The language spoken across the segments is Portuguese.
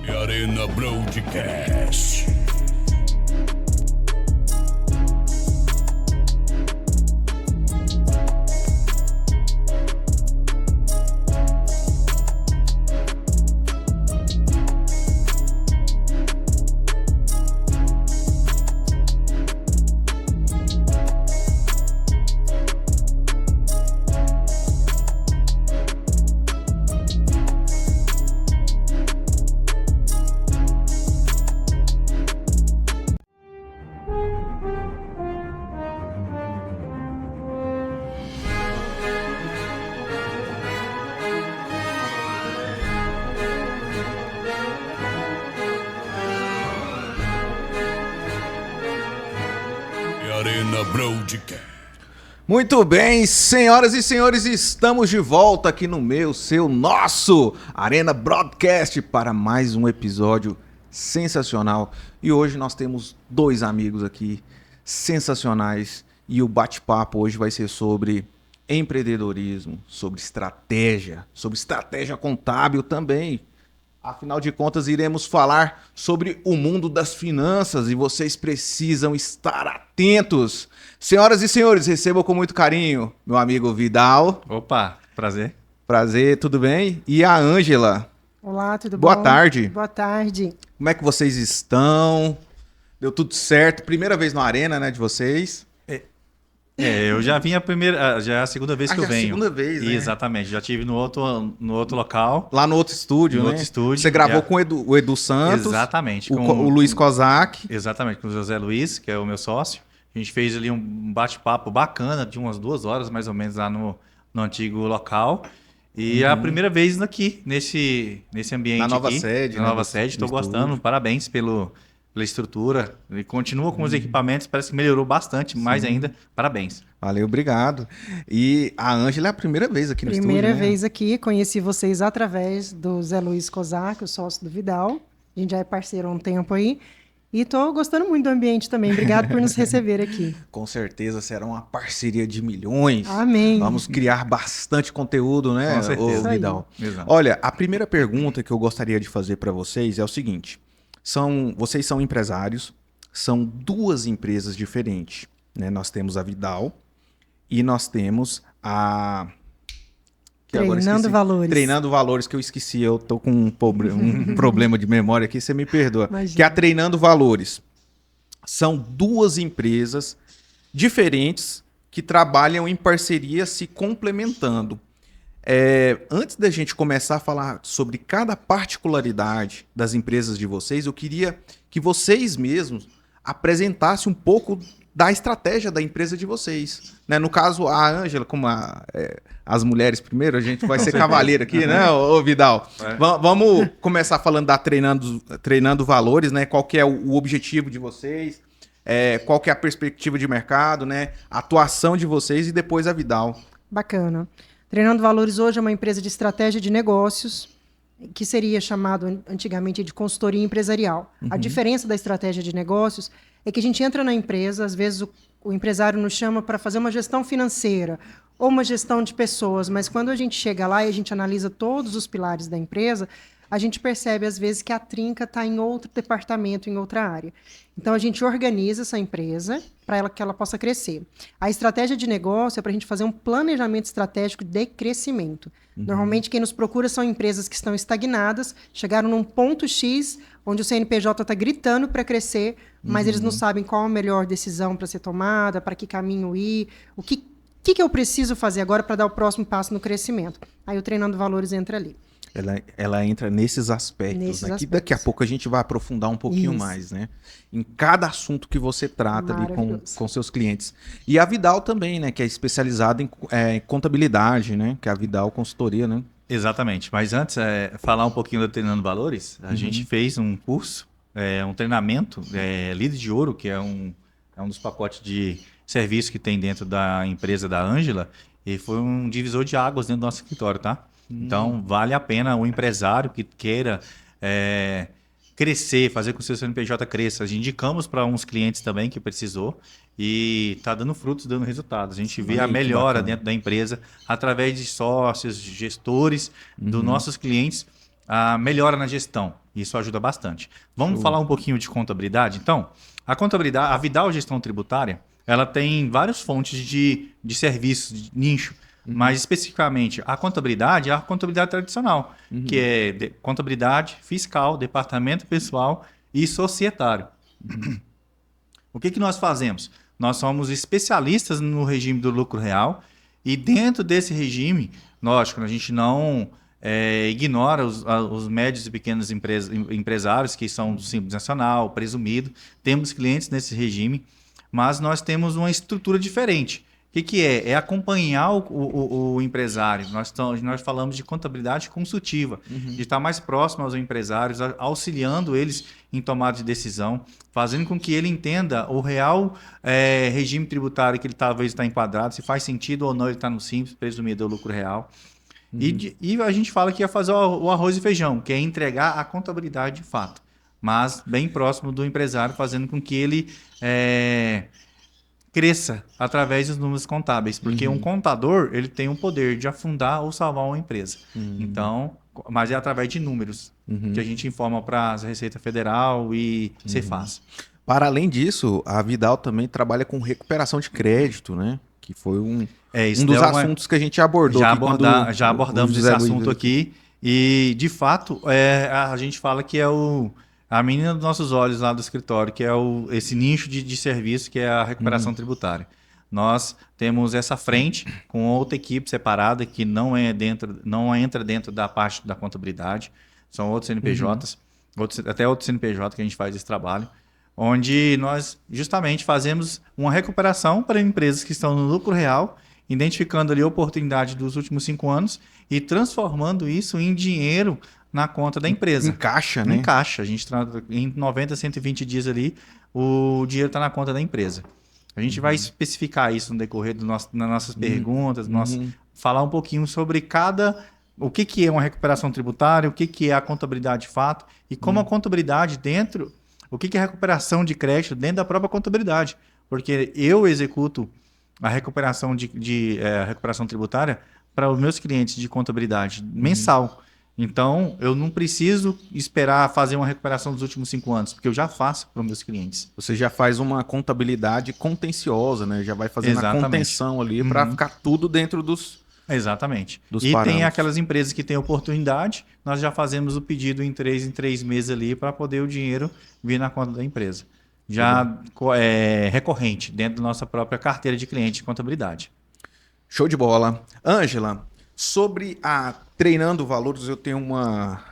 Arena Broadcast. Arena Broadcast. Muito bem, senhoras e senhores, estamos de volta aqui no nosso Arena Broadcast para mais um episódio sensacional. E hoje nós temos dois amigos aqui sensacionais e o bate-papo hoje vai ser sobre empreendedorismo, sobre estratégia contábil também. Afinal de contas, iremos falar sobre o mundo das finanças e vocês precisam estar atentos. Senhoras e senhores, recebam com muito carinho meu amigo Vidal. Opa, prazer. Prazer, tudo bem? E a Ângela. Olá, tudo bom? Boa tarde. Boa tarde. Como é que vocês estão? Deu tudo certo? Primeira vez na Arena, né, de vocês? Eu já vim já é a segunda vez que eu venho. Segunda vez, né? Exatamente, já tive no outro local. Lá no outro estúdio, No né? outro estúdio. Você gravou com o Edu Santos. Exatamente. O Luiz Kozak. Exatamente, com o José Luiz, que é o meu sócio. A gente fez ali um bate-papo bacana de umas 2 horas, mais ou menos, lá no antigo local. E é a primeira vez aqui, nesse ambiente Na nova aqui. sede. Na nova sede, estou gostando. Parabéns pela estrutura. Ele continua com os equipamentos, parece que melhorou bastante, mais ainda. Parabéns. Valeu, obrigado. E a Ângela é a primeira vez aqui no estúdio, Primeira né? vez aqui, conheci vocês através do Zé Luiz Kozak, o sócio do Vidal. A gente já é parceiro há um tempo aí. E tô gostando muito do ambiente também. Obrigado por nos receber aqui. Com certeza será uma parceria de milhões. Amém. Vamos criar bastante conteúdo, né, Com certeza. ô Vidal? Exato. Olha, a primeira pergunta que eu gostaria de fazer para vocês é o seguinte. Vocês são empresários, são 2 empresas diferentes, né? Nós temos a Vidal e nós temos a... que agora Treinando esqueci. Valores. Treinando Valores, que eu esqueci. Eu tô com um problema de memória aqui, você me perdoa. Imagina. Que é a Treinando Valores. São 2 empresas diferentes que trabalham em parceria, se complementando. Antes da gente começar a falar sobre cada particularidade das empresas de vocês, eu queria que vocês mesmos apresentassem um pouco da estratégia da empresa de vocês. Né? No caso, a Ângela, como as mulheres primeiro, a gente vai ser cavaleiro aqui, né, ô Vidal? Vamos começar falando da Treinando Valores, né? Qual que é o objetivo de vocês, qual que é a perspectiva de mercado, né? A atuação de vocês e depois a Vidal. Bacana. Treinando Valores hoje é uma empresa de estratégia de negócios, que seria chamado antigamente de consultoria empresarial. A diferença da estratégia de negócios é que a gente entra na empresa, às vezes o empresário nos chama para fazer uma gestão financeira ou uma gestão de pessoas, mas quando a gente chega lá e a gente analisa todos os pilares da empresa, a gente percebe, às vezes, que a trinca está em outro departamento, em outra área. Então, a gente organiza essa empresa para que ela possa crescer. A estratégia de negócio é para a gente fazer um planejamento estratégico de crescimento. Normalmente, quem nos procura são empresas que estão estagnadas, chegaram num ponto X, onde o CNPJ está gritando para crescer, mas eles não sabem qual a melhor decisão para ser tomada, para que caminho ir, o que eu preciso fazer agora para dar o próximo passo no crescimento. Aí o Treinando Valores entra ali. Ela entra nesses aspectos, né? Que daqui a pouco a gente vai aprofundar um pouquinho mais, né? Em cada assunto que você trata ali com seus clientes. E a Vidal também, né? Que é especializada em contabilidade, né? Que é a Vidal Consultoria, né? Exatamente. Mas antes, falar um pouquinho do Treinando Valores, a gente fez um curso, um treinamento, Líder de Ouro, que é um dos pacotes de serviço que tem dentro da empresa da Ângela, e foi um divisor de águas dentro do nosso escritório, tá? Então, vale a pena o empresário que queira crescer, fazer com que o seu CNPJ cresça. A gente indicamos para uns clientes também que precisou e está dando frutos, dando resultados. A gente vê a melhora dentro da empresa através de sócios, de gestores, dos nossos clientes, a melhora na gestão. Isso ajuda bastante. Vamos falar um pouquinho de contabilidade? Então, a contabilidade, a Vidal Gestão Tributária, ela tem várias fontes de serviços, de nicho. Mas, especificamente, a contabilidade é a contabilidade tradicional, que é contabilidade fiscal, departamento pessoal e societário. O que nós fazemos? Nós somos especialistas no regime do lucro real e dentro desse regime, lógico, a gente não ignora os médios e pequenos empresários que são do Simples Nacional, presumido. Temos clientes nesse regime, mas nós temos uma estrutura diferente. O que é? É acompanhar o empresário. Nós falamos de contabilidade consultiva, de estar mais próximo aos empresários, auxiliando eles em tomada de decisão, fazendo com que ele entenda o real regime tributário que ele talvez está enquadrado, se faz sentido ou não ele está no Simples, presumido do lucro real. E a gente fala que ia fazer o arroz e feijão, que é entregar a contabilidade de fato, mas bem próximo do empresário, fazendo com que ele cresça através dos números contábeis, porque um contador ele tem o poder de afundar ou salvar uma empresa. Então, mas é através de números que a gente informa para a Receita Federal e Cefaz. Para além disso, a Vidal também trabalha com recuperação de crédito, né? Que foi um dos assuntos que a gente abordou. Já abordamos esse assunto aqui e, de fato, a gente fala que é a menina dos nossos olhos lá do escritório, que é esse nicho de serviço que é a recuperação tributária. Nós temos essa frente com outra equipe separada que não entra dentro da parte da contabilidade. São outros CNPJs, até outros CNPJ que a gente faz esse trabalho, onde nós justamente fazemos uma recuperação para empresas que estão no lucro real, identificando ali a oportunidade dos últimos 5 anos e transformando isso em dinheiro na conta da empresa. Em caixa, né? Em caixa. A gente em 90, 120 dias ali, o dinheiro está na conta da empresa. A gente vai especificar isso no decorrer nas nossas perguntas, falar um pouquinho sobre o que é uma recuperação tributária, o que é a contabilidade de fato e como a contabilidade dentro, o que é a recuperação de crédito dentro da própria contabilidade. Porque eu executo a recuperação recuperação tributária para os meus clientes de contabilidade mensal. Então, eu não preciso esperar fazer uma recuperação dos últimos 5 anos, porque eu já faço para os meus clientes. Você já faz uma contabilidade contenciosa, né? Já vai fazendo a contenção ali para ficar tudo dentro dos Exatamente. Dos e parâmetros. Tem aquelas empresas que têm oportunidade, nós já fazemos o pedido em 3 meses ali para poder o dinheiro vir na conta da empresa. Já é recorrente dentro da nossa própria carteira de cliente de contabilidade. Show de bola. Ângela, sobre a Treinando Valores, eu tenho uma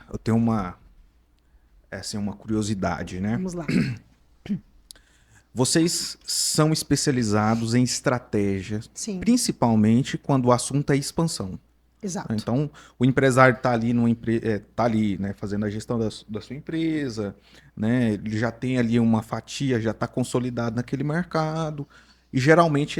curiosidade, né? Vamos lá. Vocês são especializados em estratégia, Sim. principalmente quando o assunto é expansão. Exato. Então, o empresário está ali, né, fazendo a gestão da sua empresa, né? Ele já tem ali uma fatia, já está consolidado naquele mercado, e geralmente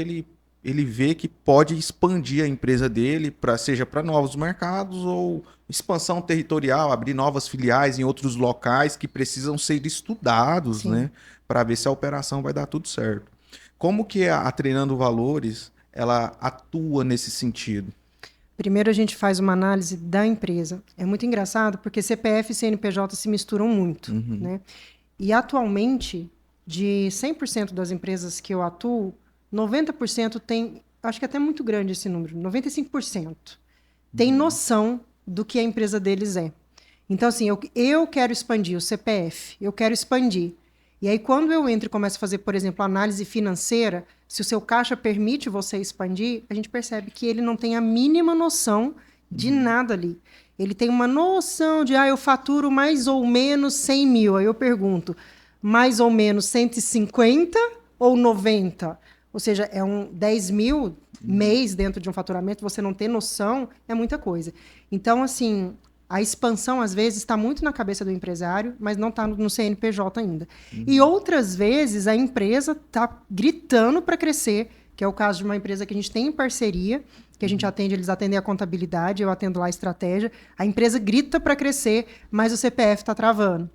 ele vê que pode expandir a empresa dele, seja para novos mercados ou expansão territorial, abrir novas filiais em outros locais que precisam ser estudados, né, para ver se a operação vai dar tudo certo. Como que a Treinando Valores ela atua nesse sentido? Primeiro a gente faz uma análise da empresa. É muito engraçado porque CPF e CNPJ se misturam muito, né? E atualmente, de 100% das empresas que eu atuo, 90% tem, acho que é até muito grande esse número, 95% tem noção do que a empresa deles é. Então, assim, eu quero expandir o CPF, eu quero expandir. E aí, quando eu entro e começo a fazer, por exemplo, análise financeira, se o seu caixa permite você expandir, a gente percebe que ele não tem a mínima noção de nada ali. Ele tem uma noção de, eu faturo mais ou menos 100 mil. Aí eu pergunto, mais ou menos 150 ou 90? Ou seja, é 10 mil mês dentro de um faturamento, você não ter noção, é muita coisa. Então, assim, a expansão, às vezes, está muito na cabeça do empresário, mas não está no CNPJ ainda. E outras vezes, a empresa está gritando para crescer, que é o caso de uma empresa que a gente tem em parceria, que a gente atende, eles atendem a contabilidade, eu atendo lá a estratégia. A empresa grita para crescer, mas o CPF está travando.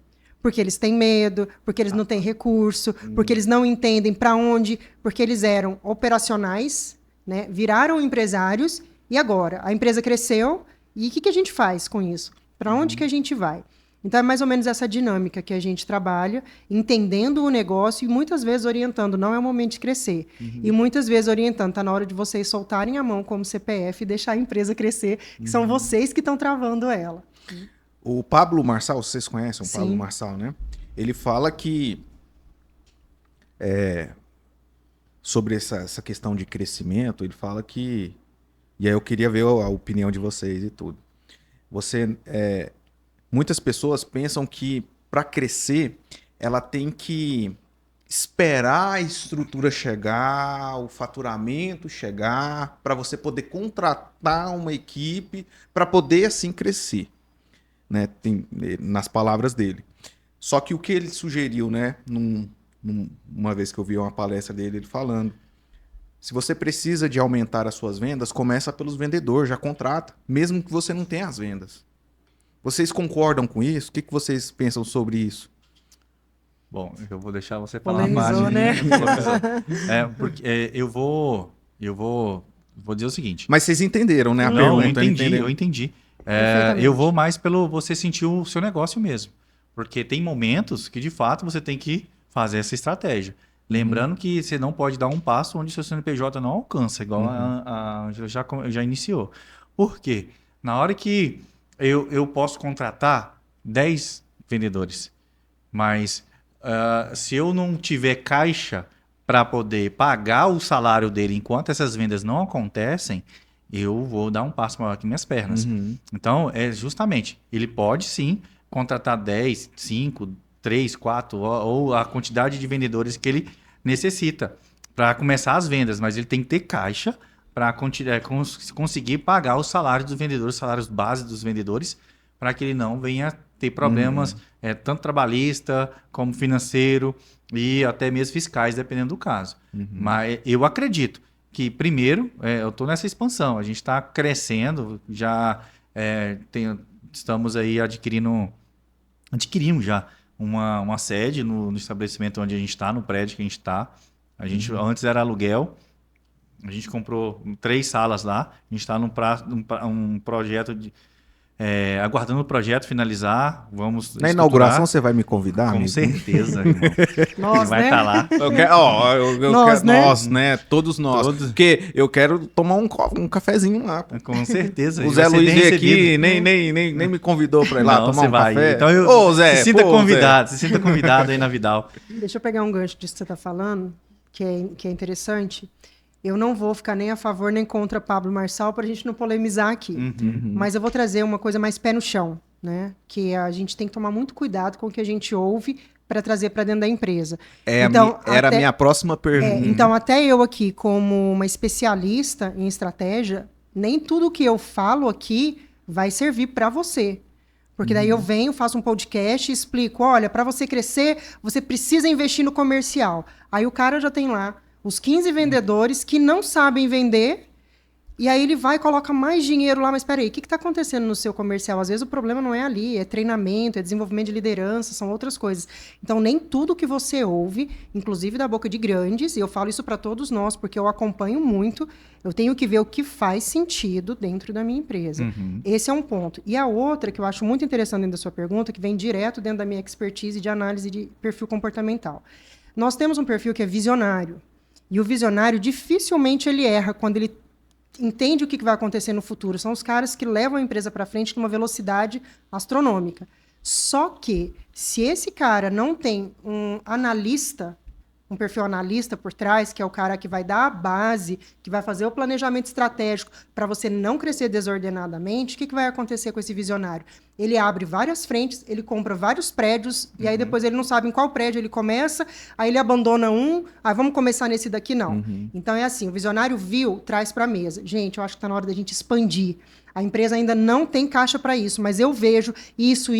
Porque eles têm medo, porque eles não têm recurso, porque eles não entendem para onde, porque eles eram operacionais, né? Viraram empresários e agora a empresa cresceu e o que a gente faz com isso? Para onde que a gente vai? Então é mais ou menos essa dinâmica que a gente trabalha, entendendo o negócio e muitas vezes orientando, não é o momento de crescer. E muitas vezes orientando, está na hora de vocês soltarem a mão como CPF e deixar a empresa crescer, que são vocês que estão travando ela. O Pablo Marçal, vocês conhecem o Sim. Pablo Marçal, né? Ele fala que sobre essa questão de crescimento, ele fala que... E aí eu queria ver a opinião de vocês e tudo. Muitas pessoas pensam que para crescer, ela tem que esperar a estrutura chegar, o faturamento chegar, para você poder contratar uma equipe para poder assim crescer. Né, nas palavras dele. Só que o que ele sugeriu, né, uma vez que eu vi uma palestra dele, ele falando, se você precisa de aumentar as suas vendas, começa pelos vendedores, já contrata, mesmo que você não tenha as vendas. Vocês concordam com isso? O que vocês pensam sobre isso? Bom, eu vou deixar você falar a Polemizou, parte. né? Porque eu vou dizer o seguinte. Mas vocês entenderam, né, a Não, pergunta? eu entendi. Eu vou mais pelo você sentir o seu negócio mesmo. Porque tem momentos que, de fato, você tem que fazer essa estratégia. Lembrando que você não pode dar um passo onde o seu CNPJ não alcança, igual a já iniciou. Por quê? Na hora que eu posso contratar 10 vendedores, mas se eu não tiver caixa para poder pagar o salário dele enquanto essas vendas não acontecem, eu vou dar um passo maior que minhas pernas. Então, justamente, ele pode sim contratar 10, 5, 3, 4 ou a quantidade de vendedores que ele necessita para começar as vendas, mas ele tem que ter caixa para conseguir pagar os salários dos vendedores, os salários base dos vendedores, para que ele não venha ter problemas, tanto trabalhista como financeiro e até mesmo fiscais, dependendo do caso. Mas eu acredito que, primeiro, eu estou nessa expansão, a gente está crescendo, já estamos aí adquirimos já uma sede no estabelecimento onde a gente está, no prédio que a gente está. A gente antes era aluguel, a gente comprou 3 salas lá, a gente está num projeto aguardando o projeto finalizar. Vamos Na estruturar. inauguração você vai me convidar? Com amigo? certeza, irmão. Nós, vai né? estar lá. Nós, né? Todos nós. Porque eu quero tomar um cafezinho lá. Pô. Com certeza. O Zé Vai ser Luiz bem veio aqui, recebido. nem me convidou para ir lá Não, tomar você um vai. café. Então Ô, Zé, se sinta pô, convidado, Zé. se sinta convidado aí na Vidal. Deixa eu pegar um gancho disso que você está falando, que é interessante. Eu não vou ficar nem a favor nem contra Pablo Marçal para a gente não polemizar aqui. Mas eu vou trazer uma coisa mais pé no chão, né? Que a gente tem que tomar muito cuidado com o que a gente ouve para trazer para dentro da empresa. Era a minha próxima pergunta. Então, até eu aqui, como uma especialista em estratégia, nem tudo que eu falo aqui vai servir para você. Porque daí eu venho, faço um podcast e explico, olha, para você crescer, você precisa investir no comercial. Aí o cara já tem lá os 15 vendedores que não sabem vender, e aí ele vai e coloca mais dinheiro lá, mas espera aí, o que está acontecendo no seu comercial? Às vezes o problema não é ali, é treinamento, é desenvolvimento de liderança, são outras coisas. Então, nem tudo que você ouve, inclusive da boca de grandes, e eu falo isso para todos nós, porque eu acompanho muito, eu tenho que ver o que faz sentido dentro da minha empresa. Esse é um ponto. E a outra, que eu acho muito interessante dentro da sua pergunta, que vem direto dentro da minha expertise de análise de perfil comportamental. Nós temos um perfil que é visionário, e o visionário dificilmente ele erra quando ele entende o que vai acontecer no futuro. São os caras que levam a empresa para frente numa velocidade astronômica. Só que, se esse cara não tem um analista, um perfil analista por trás, que é o cara que vai dar a base, que vai fazer o planejamento estratégico para você não crescer desordenadamente, o que vai acontecer com esse visionário? Ele abre várias frentes, ele compra vários prédios, e aí depois ele não sabe em qual prédio ele começa, aí ele abandona vamos começar nesse daqui, não. Então é assim, o visionário viu, traz para a mesa. Gente, eu acho que está na hora da gente expandir. A empresa ainda não tem caixa para isso, mas eu vejo isso.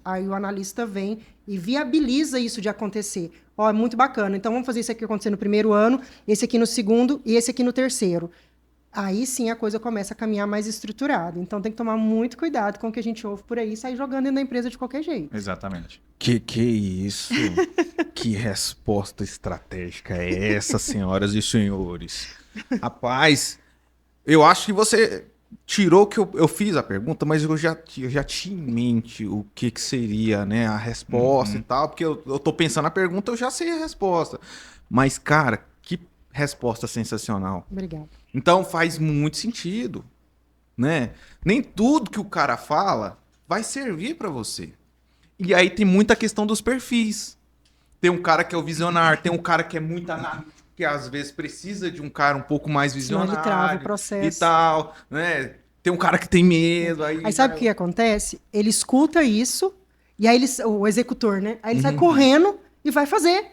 Aí o analista vem e viabiliza isso de acontecer. Ó, é muito bacana. Então, vamos fazer isso aqui acontecer no primeiro ano, esse aqui no segundo e esse aqui no terceiro. aí sim a coisa começa a caminhar mais estruturada. Então tem que tomar muito cuidado com o que a gente ouve por aí e sair jogando dentro da empresa de qualquer jeito. Exatamente. Que isso? Que resposta estratégica é essa, senhoras e senhores? Rapaz, eu acho que você tirou que eu fiz a pergunta, mas eu já tinha em mente o que seria, né, a resposta e tal, porque eu tô pensando na pergunta, eu já sei a resposta. Mas, cara, que resposta sensacional. Obrigada. Então faz muito sentido, né? Nem tudo que o cara fala vai servir para você. E aí tem muita questão dos perfis. Tem um cara que é o visionário, tem um cara que é muito analítico, que às vezes precisa de um cara um pouco mais Senão visionário ele trava o processo. e tal, né? Tem um cara que tem medo. Aí sabe o que acontece? Ele escuta isso, e aí o executor, né? Aí ele sai correndo e vai fazer.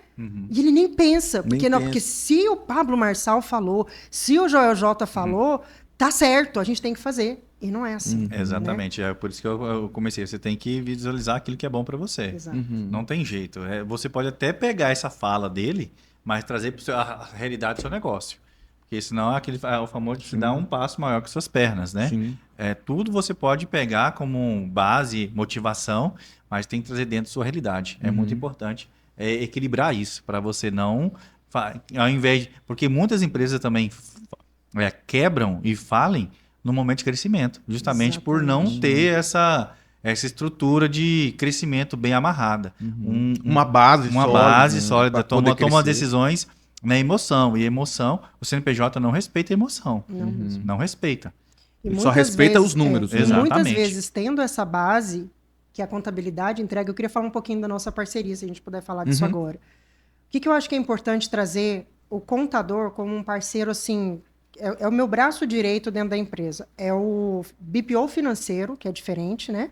E ele nem pensa. Porque se o Pablo Marçal falou, se o Joel J falou, tá certo, a gente tem que fazer. E não é assim. Exatamente. É por isso que eu comecei. Você tem que visualizar aquilo que é bom para você. Exato. Não tem jeito. Você pode até pegar essa fala dele, mas trazer para a realidade do seu negócio. Porque senão é o famoso de dar um passo maior que suas pernas, né? Sim. Tudo você pode pegar como base, motivação, mas tem que trazer dentro da sua realidade. É muito importante equilibrar isso, para você não... Ao invés de... Porque muitas empresas também quebram e falem no momento de crescimento, justamente por não ter essa estrutura de crescimento bem amarrada. Uma base sólida, toma decisões na emoção. E emoção, o CNPJ não respeita a emoção. Não respeita. E só respeita os números. E muitas vezes, tendo essa base, que a contabilidade entrega, eu queria falar um pouquinho da nossa parceria, se a gente puder falar disso agora. O que eu acho que é importante trazer o contador como um parceiro, assim, é o meu braço direito dentro da empresa. É o BPO financeiro, que é diferente, né?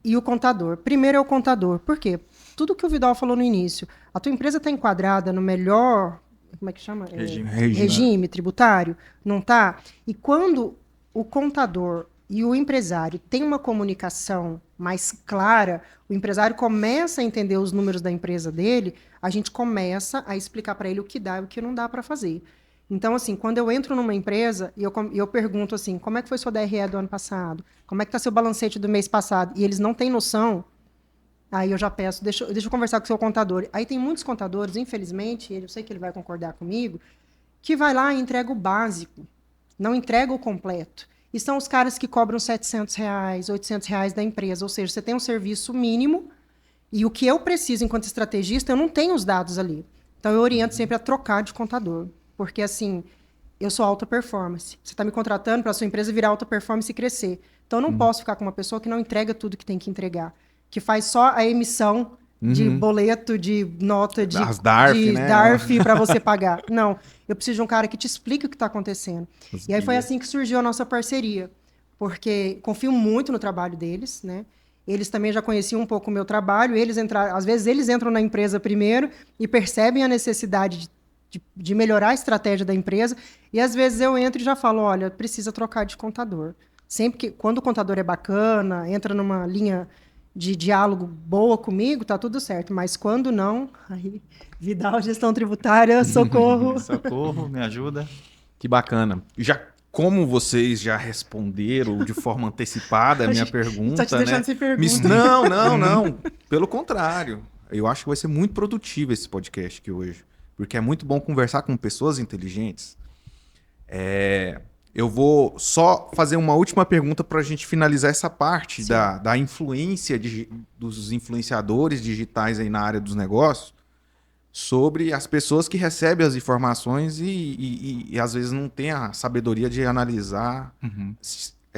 E o contador. Primeiro é o contador. Por quê? Tudo que o Vidal falou no início. A tua empresa está enquadrada no melhor... Como é que chama? Regime tributário? Não está? E quando o contador e o empresário têm uma comunicação mais clara, o empresário começa a entender os números da empresa dele, a gente começa a explicar para ele o que dá e o que não dá para fazer. Então, assim, quando eu entro numa empresa e eu pergunto assim, como é que foi seu DRE do ano passado? Como é que está seu balancete do mês passado? E eles não têm noção, aí eu já peço, deixa eu conversar com o seu contador. Aí tem muitos contadores, infelizmente, eu sei que ele vai concordar comigo, que vai lá e entrega o básico, não entrega o completo. E são os caras que cobram R$700, R$800 da empresa. Ou seja, você tem um serviço mínimo e o que eu preciso enquanto estrategista, eu não tenho os dados ali. Então, eu oriento sempre a trocar de contador. Porque, assim, eu sou alta performance. Você está me contratando para a sua empresa virar alta performance e crescer. Então, eu não posso ficar com uma pessoa que não entrega tudo que tem que entregar. Que faz só a emissão de boleto, de nota, de DARF para você pagar. Não, eu preciso de um cara que te explique o que está acontecendo. E aí foi assim que surgiu a nossa parceria. Porque confio muito no trabalho deles, né? Eles também já conheciam um pouco o meu trabalho. Às vezes eles entram na empresa primeiro e percebem a necessidade de melhorar a estratégia da empresa, e às vezes eu entro e já falo, olha, precisa trocar de contador. Sempre que, quando o contador é bacana, entra numa linha de diálogo boa comigo, tá tudo certo, mas quando não, aí, Vidal, gestão tributária, socorro. Socorro, me ajuda. Que bacana. Como vocês já responderam de forma antecipada a minha pergunta, tá te deixando sem pergunta. Não. Pelo contrário. Eu acho que vai ser muito produtivo esse podcast aqui hoje. Porque é muito bom conversar com pessoas inteligentes. Eu vou só fazer uma última pergunta para a gente finalizar essa parte da influência dos influenciadores digitais aí na área dos negócios sobre as pessoas que recebem as informações e às vezes não têm a sabedoria de analisar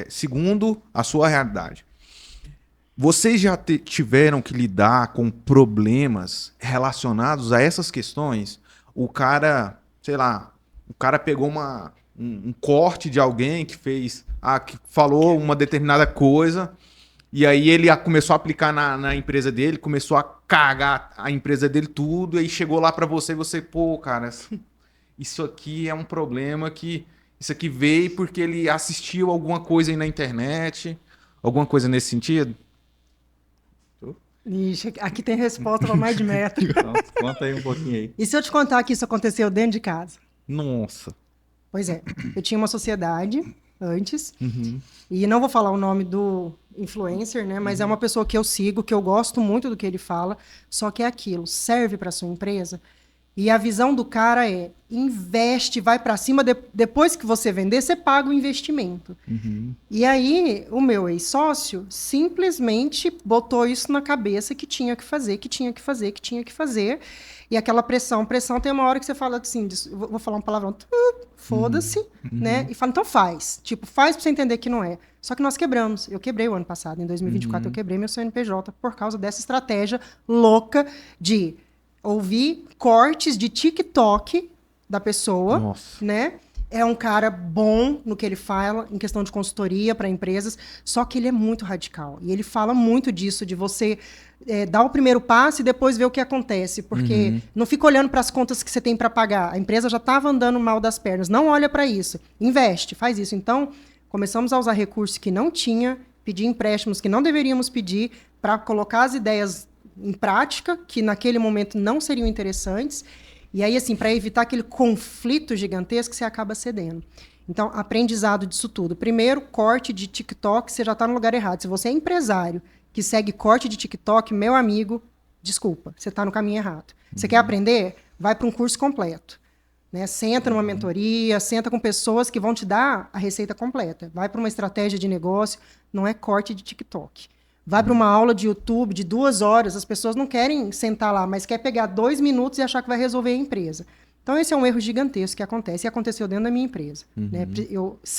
segundo a sua realidade. Vocês já tiveram que lidar com problemas relacionados a essas questões? O cara, sei lá, pegou um corte de alguém que que falou uma determinada coisa, e aí ele começou a aplicar na empresa dele, começou a cagar a empresa dele tudo, e aí chegou lá para você e você, pô, cara, isso aqui é um problema isso aqui veio porque ele assistiu alguma coisa aí na internet, alguma coisa nesse sentido? Ixi, aqui tem resposta para mais de metro. Então, conta aí um pouquinho aí. E se eu te contar que isso aconteceu dentro de casa? Nossa. Pois é, eu tinha uma sociedade antes, e não vou falar o nome do influencer, né? Mas é uma pessoa que eu sigo, que eu gosto muito do que ele fala, só que é aquilo, serve para sua empresa. E a visão do cara é, investe, vai para cima, depois que você vender, você paga o investimento. E aí, o meu ex-sócio simplesmente botou isso na cabeça que tinha que fazer, que tinha que fazer, que tinha que fazer. E aquela pressão tem uma hora que você fala assim, vou falar um palavrão, foda-se, né? E fala, então faz. Tipo, faz pra você entender que não é. Só que nós quebramos. Eu quebrei o ano passado, em 2024, eu quebrei meu CNPJ por causa dessa estratégia louca de ouvir cortes de TikTok da pessoa, Nossa. né? É um cara bom no que ele fala, em questão de consultoria para empresas, só que ele é muito radical. E ele fala muito disso, de você dar o primeiro passo e depois ver o que acontece. Porque não fica olhando para as contas que você tem para pagar. A empresa já estava andando mal das pernas. Não olha para isso. Investe, faz isso. Então, começamos a usar recursos que não tinha, pedir empréstimos que não deveríamos pedir, para colocar as ideias em prática, que naquele momento não seriam interessantes. E aí, assim, para evitar aquele conflito gigantesco, você acaba cedendo. Então, aprendizado disso tudo. Primeiro, corte de TikTok, você já está no lugar errado. Se você é empresário que segue corte de TikTok, meu amigo, desculpa, você está no caminho errado. Você quer aprender? Vai para um curso completo. Né? Senta numa mentoria, senta com pessoas que vão te dar a receita completa. Vai para uma estratégia de negócio, não é corte de TikTok. Vai para uma aula de YouTube de 2 horas, as pessoas não querem sentar lá, mas quer pegar 2 minutos e achar que vai resolver a empresa. Então, esse é um erro gigantesco que acontece, e aconteceu dentro da minha empresa. Né?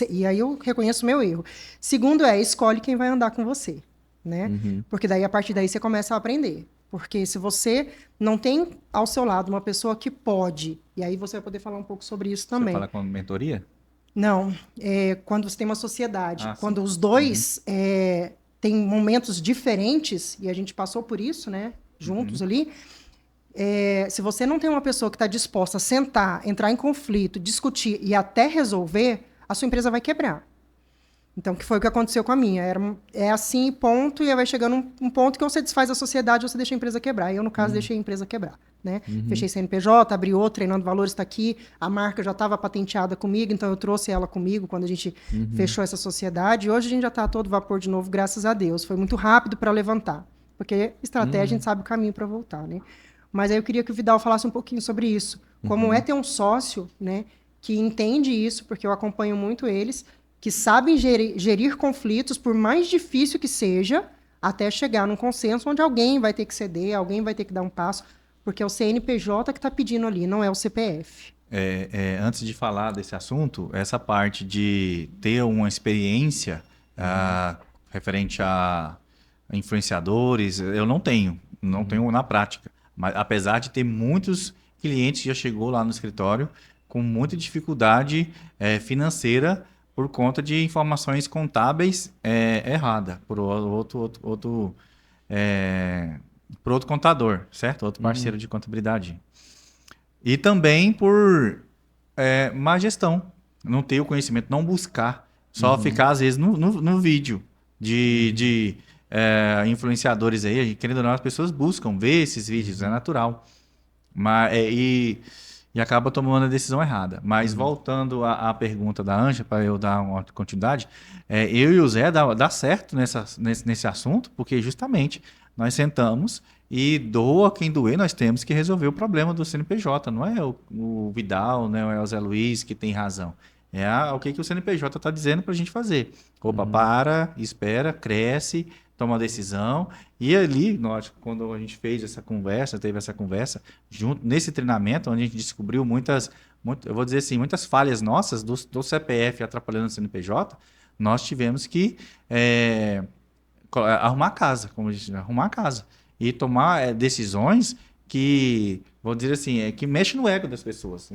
E aí eu reconheço o meu erro. Segundo escolhe quem vai andar com você. Né? Porque daí, a partir daí, você começa a aprender. Porque se você não tem ao seu lado uma pessoa que pode, e aí você vai poder falar um pouco sobre isso também. Você fala com mentoria? Não, quando você tem uma sociedade, quando os dois... tem momentos diferentes, e a gente passou por isso, né? Juntos ali. Se você não tem uma pessoa que está disposta a sentar, entrar em conflito, discutir e até resolver, a sua empresa vai quebrar. Então, que foi o que aconteceu com a minha. É assim, ponto, e aí vai chegando um ponto que ou você desfaz a sociedade ou você deixa a empresa quebrar. Eu, no caso, deixei a empresa quebrar. Né? Fechei CNPJ, abri outro, Treinando Valores está aqui. A marca já estava patenteada comigo, então eu trouxe ela comigo quando a gente fechou essa sociedade. E hoje a gente já está a todo vapor de novo, graças a Deus. Foi muito rápido para levantar, porque estratégia a gente sabe o caminho para voltar. Né? Mas aí eu queria que o Vidal falasse um pouquinho sobre isso. Como é ter um sócio, né, que entende isso, porque eu acompanho muito eles, que sabem gerir conflitos, por mais difícil que seja, até chegar num consenso onde alguém vai ter que ceder, alguém vai ter que dar um passo, porque é o CNPJ que está pedindo ali, não é o CPF. Antes de falar desse assunto, essa parte de ter uma experiência referente a influenciadores, eu não tenho na prática. Mas apesar de ter muitos clientes que já chegou lá no escritório com muita dificuldade financeira por conta de informações contábeis erradas por outro contador, certo? Outro parceiro de contabilidade. E também por má gestão, não ter o conhecimento, não buscar, só ficar às vezes no vídeo de influenciadores aí, querendo ou não, as pessoas buscam ver esses vídeos, é natural. Mas, e acaba tomando a decisão errada. Mas voltando à pergunta da Anja, para eu dar uma continuidade, eu e o Zé dá certo nesse assunto, porque justamente nós sentamos e doa quem doer, nós temos que resolver o problema do CNPJ. Não é o Vidal, não é o Zé Luiz que tem razão. O que o CNPJ está dizendo para a gente fazer. Opa, para, espera, cresce, toma uma decisão. E ali, quando a gente teve essa conversa, junto nesse treinamento, onde a gente descobriu muitas falhas nossas do CPF atrapalhando o CNPJ, nós tivemos que arrumar a casa, como diz, arrumar a casa. E tomar decisões que, vou dizer assim, que mexe no ego das pessoas.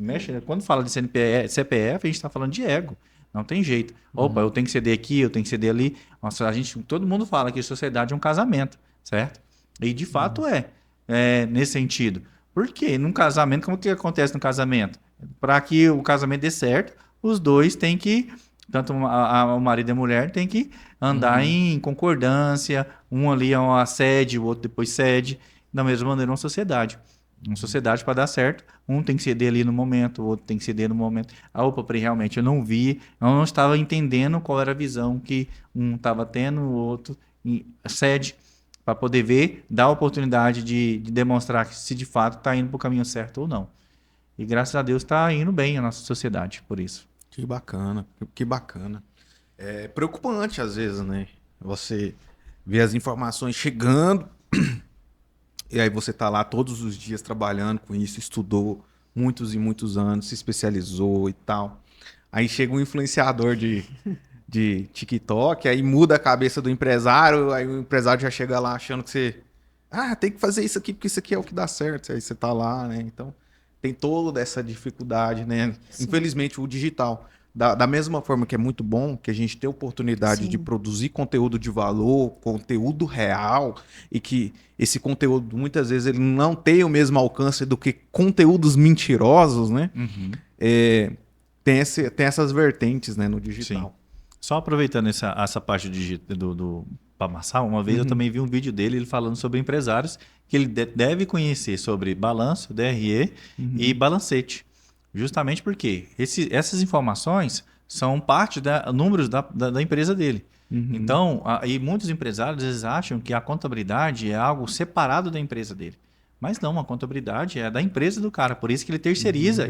Quando fala de CPF, a gente está falando de ego. Não tem jeito. Opa, eu tenho que ceder aqui, eu tenho que ceder ali. Nossa, todo mundo fala que sociedade é um casamento, certo? E de fato nesse sentido. Por quê? Num casamento, como que acontece no casamento? Para que o casamento dê certo, os dois têm que, tanto o marido e a mulher, têm que andar em concordância. Um ali cede, o outro depois cede. Da mesma maneira, uma sociedade. Uma sociedade, para dar certo, um tem que ceder ali no momento, o outro tem que ceder no momento. Opa, peraí, realmente, eu não vi, eu não estava entendendo qual era a visão que um estava tendo, o outro cede, para poder ver, dar a oportunidade de demonstrar que se de fato está indo para o caminho certo ou não. E graças a Deus está indo bem a nossa sociedade por isso. Que bacana, que bacana. É preocupante às vezes, né? Você vê as informações chegando e aí você tá lá todos os dias trabalhando com isso, estudou muitos e muitos anos, se especializou e tal. Aí chega um influenciador de TikTok, aí muda a cabeça do empresário, aí o empresário já chega lá achando que você... Ah, tem que fazer isso aqui porque isso aqui é o que dá certo. Aí você tá lá, né? Então tem toda essa dificuldade, né? Sim. Infelizmente o digital... Da mesma forma que é muito bom que a gente tem a oportunidade Sim. de produzir conteúdo de valor, conteúdo real, e que esse conteúdo, muitas vezes, ele não tem o mesmo alcance do que conteúdos mentirosos, né? Tem essas vertentes, né, no digital. Sim. Só aproveitando essa parte do Pamassal, uma vez eu também vi um vídeo dele ele falando sobre empresários que ele deve conhecer sobre balanço, DRE e balancete. Justamente porque essas informações são parte números da empresa dele. Então, e muitos empresários eles acham que a contabilidade é algo separado da empresa dele. Mas não, a contabilidade é da empresa do cara. Por isso que ele terceiriza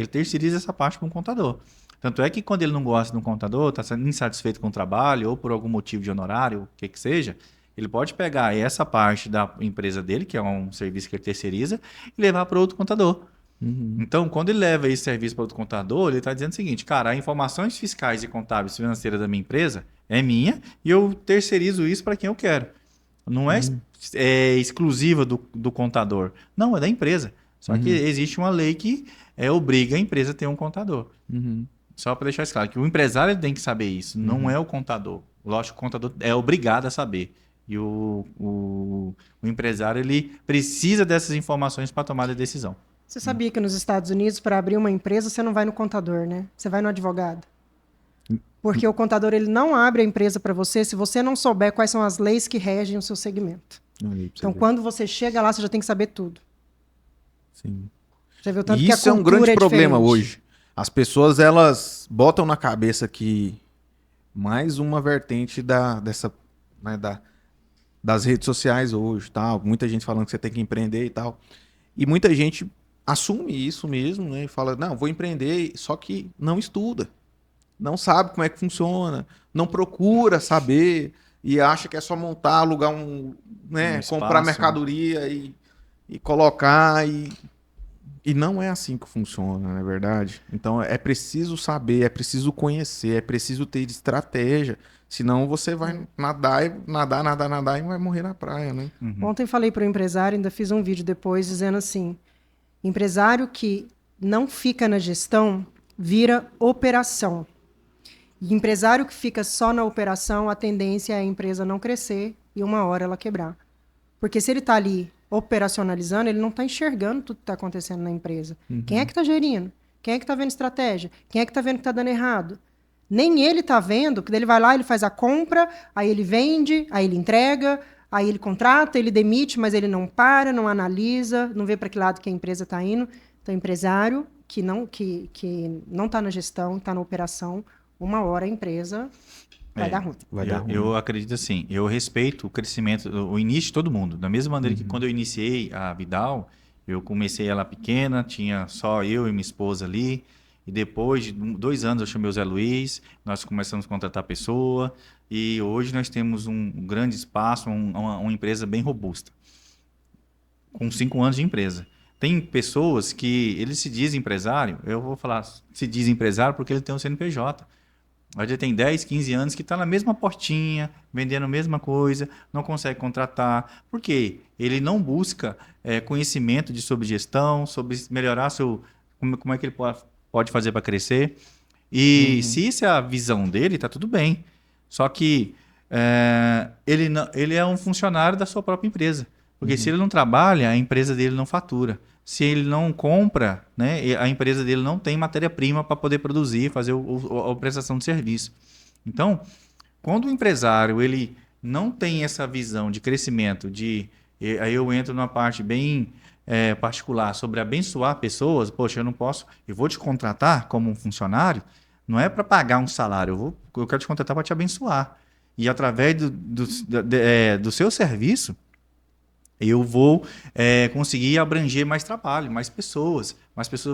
essa parte para um contador. Tanto é que quando ele não gosta de um contador, está sendo insatisfeito com o trabalho ou por algum motivo de honorário, o que seja, ele pode pegar essa parte da empresa dele, que é um serviço que ele terceiriza, e levar para outro contador. Então, quando ele leva esse serviço para outro contador, ele está dizendo o seguinte, cara, as informações fiscais e contábeis financeiras da minha empresa é minha e eu terceirizo isso para quem eu quero. Não é, exclusiva do contador. Não, é da empresa. Só que existe uma lei que obriga a empresa a ter um contador. Só para deixar isso claro, que o empresário tem que saber isso, não é o contador. Lógico que o contador é obrigado a saber. E o empresário ele precisa dessas informações para tomar a decisão. Você sabia que nos Estados Unidos, para abrir uma empresa, você não vai no contador, né? Você vai no advogado. Porque o contador ele não abre a empresa para você se você não souber quais são as leis que regem o seu segmento. Então, quando você chega lá, você já tem que saber tudo. Sim. Você viu tanto E que a isso é um cultura grande problema diferente. hoje. As pessoas, elas botam na cabeça que mais uma vertente das redes sociais hoje, tal. Muita gente falando que você tem que empreender e tal. E muita gente assume isso mesmo, né? E fala, não, vou empreender, só que não estuda. Não sabe como é que funciona, não procura saber e acha que é só montar, alugar né, espaço, comprar mercadoria e colocar e não é assim que funciona, não é verdade? Então é preciso saber, é preciso conhecer, é preciso ter estratégia, senão você vai nadar e vai morrer na praia, né? Ontem falei para o empresário, ainda fiz um vídeo depois dizendo assim, empresário que não fica na gestão vira operação. E empresário que fica só na operação, a tendência é a empresa não crescer e uma hora ela quebrar. Porque se ele está ali operacionalizando, ele não está enxergando tudo que está acontecendo na empresa. Quem é que está gerindo? Quem é que está vendo estratégia? Quem é que está vendo que está dando errado? Nem ele está vendo, que ele vai lá, ele faz a compra, aí ele vende, aí ele entrega, aí ele contrata, ele demite, mas ele não para, não analisa, não vê para que lado que a empresa está indo. Então, empresário que não está na gestão, está na operação, uma hora a empresa vai dar ruim. Eu acredito assim, eu respeito o crescimento, o início de todo mundo. Da mesma maneira que quando eu iniciei a Vidal, eu comecei ela pequena, tinha só eu e minha esposa ali. E depois de 2 anos eu chamei o Zé Luiz, nós começamos a contratar pessoa. E hoje nós temos um grande espaço, uma empresa bem robusta. Com 5 anos de empresa. Tem pessoas que eles se dizem empresário, eu vou falar se diz empresário porque ele tem um CNPJ. Ele tem 10, 15 anos que está na mesma portinha, vendendo a mesma coisa, não consegue contratar. Por quê? Ele não busca conhecimento sobre gestão, sobre melhorar como é que ele pode fazer para crescer. E se isso é a visão dele, está tudo bem. Só que ele é um funcionário da sua própria empresa. Porque se ele não trabalha, a empresa dele não fatura. Se ele não compra, né, a empresa dele não tem matéria-prima para poder produzir, fazer a prestação de serviço. Então, quando o empresário ele não tem essa visão de crescimento, aí eu entro numa parte bem particular sobre abençoar pessoas, poxa, eu vou te contratar como um funcionário, não é para pagar um salário, eu quero te contratar para te abençoar. E através do seu serviço, eu vou conseguir abranger mais trabalho, mais pessoas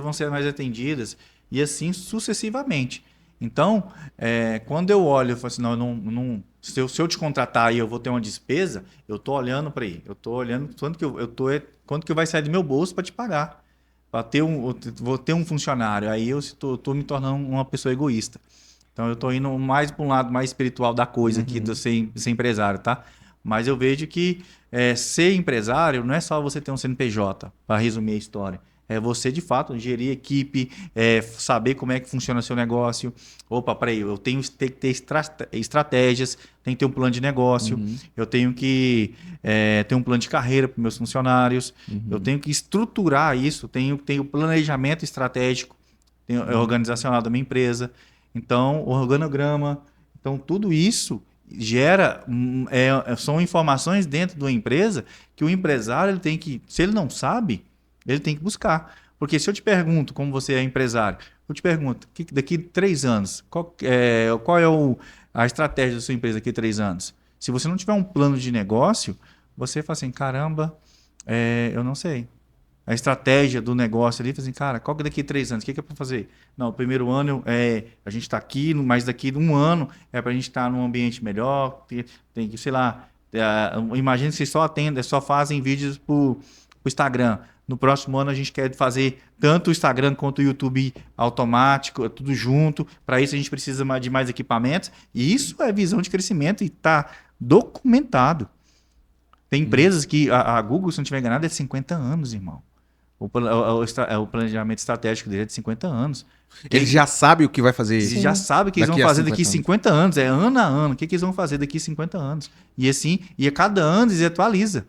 vão ser mais atendidas, e assim sucessivamente. Então, quando eu olho, eu falo assim, se eu te contratar e eu vou ter uma despesa, eu estou olhando para aí, eu estou olhando quanto que vai sair do meu bolso para te pagar. Vou ter um funcionário, aí eu estou me tornando uma pessoa egoísta. Então, eu estou indo mais para um lado mais espiritual da coisa aqui, do ser empresário, tá? Mas eu vejo que ser empresário não é só você ter um CNPJ, para resumir a história. É você, de fato, gerir equipe, saber como é que funciona o seu negócio. Opa, peraí, eu tenho que ter estratégias, tenho que ter um plano de negócio, eu tenho que ter um plano de carreira para meus funcionários, eu tenho que estruturar isso, tenho o planejamento estratégico, organizacional da minha empresa, então, o organograma. Então, tudo isso gera, são informações dentro de uma empresa que o empresário ele tem que, se ele não sabe, ele tem que buscar. Porque se eu te pergunto, como você é empresário, eu te pergunto, daqui 3 anos, qual é a estratégia da sua empresa daqui a 3 anos? Se você não tiver um plano de negócio, você fala assim, caramba, eu não sei. A estratégia do negócio ali, fala assim, cara, qual que é daqui a 3 anos? O que é para fazer? Não, o primeiro ano a gente está aqui, mas daqui a 1 ano é para a gente estar num ambiente melhor, tem que, sei lá, imagina que vocês só fazem vídeos para o Instagram. No próximo ano a gente quer fazer tanto o Instagram quanto o YouTube automático, tudo junto. Para isso a gente precisa de mais equipamentos. E isso é visão de crescimento e está documentado. Tem empresas que a Google, se não estiver enganado, é de 50 anos, irmão. O planejamento estratégico dele é de 50 anos. Ele já sabe o que vai fazer. Eles já sabem o que eles vão fazer daqui a 50 anos. É ano a ano. O que eles vão fazer daqui a 50 anos. E assim, a cada ano eles atualizam.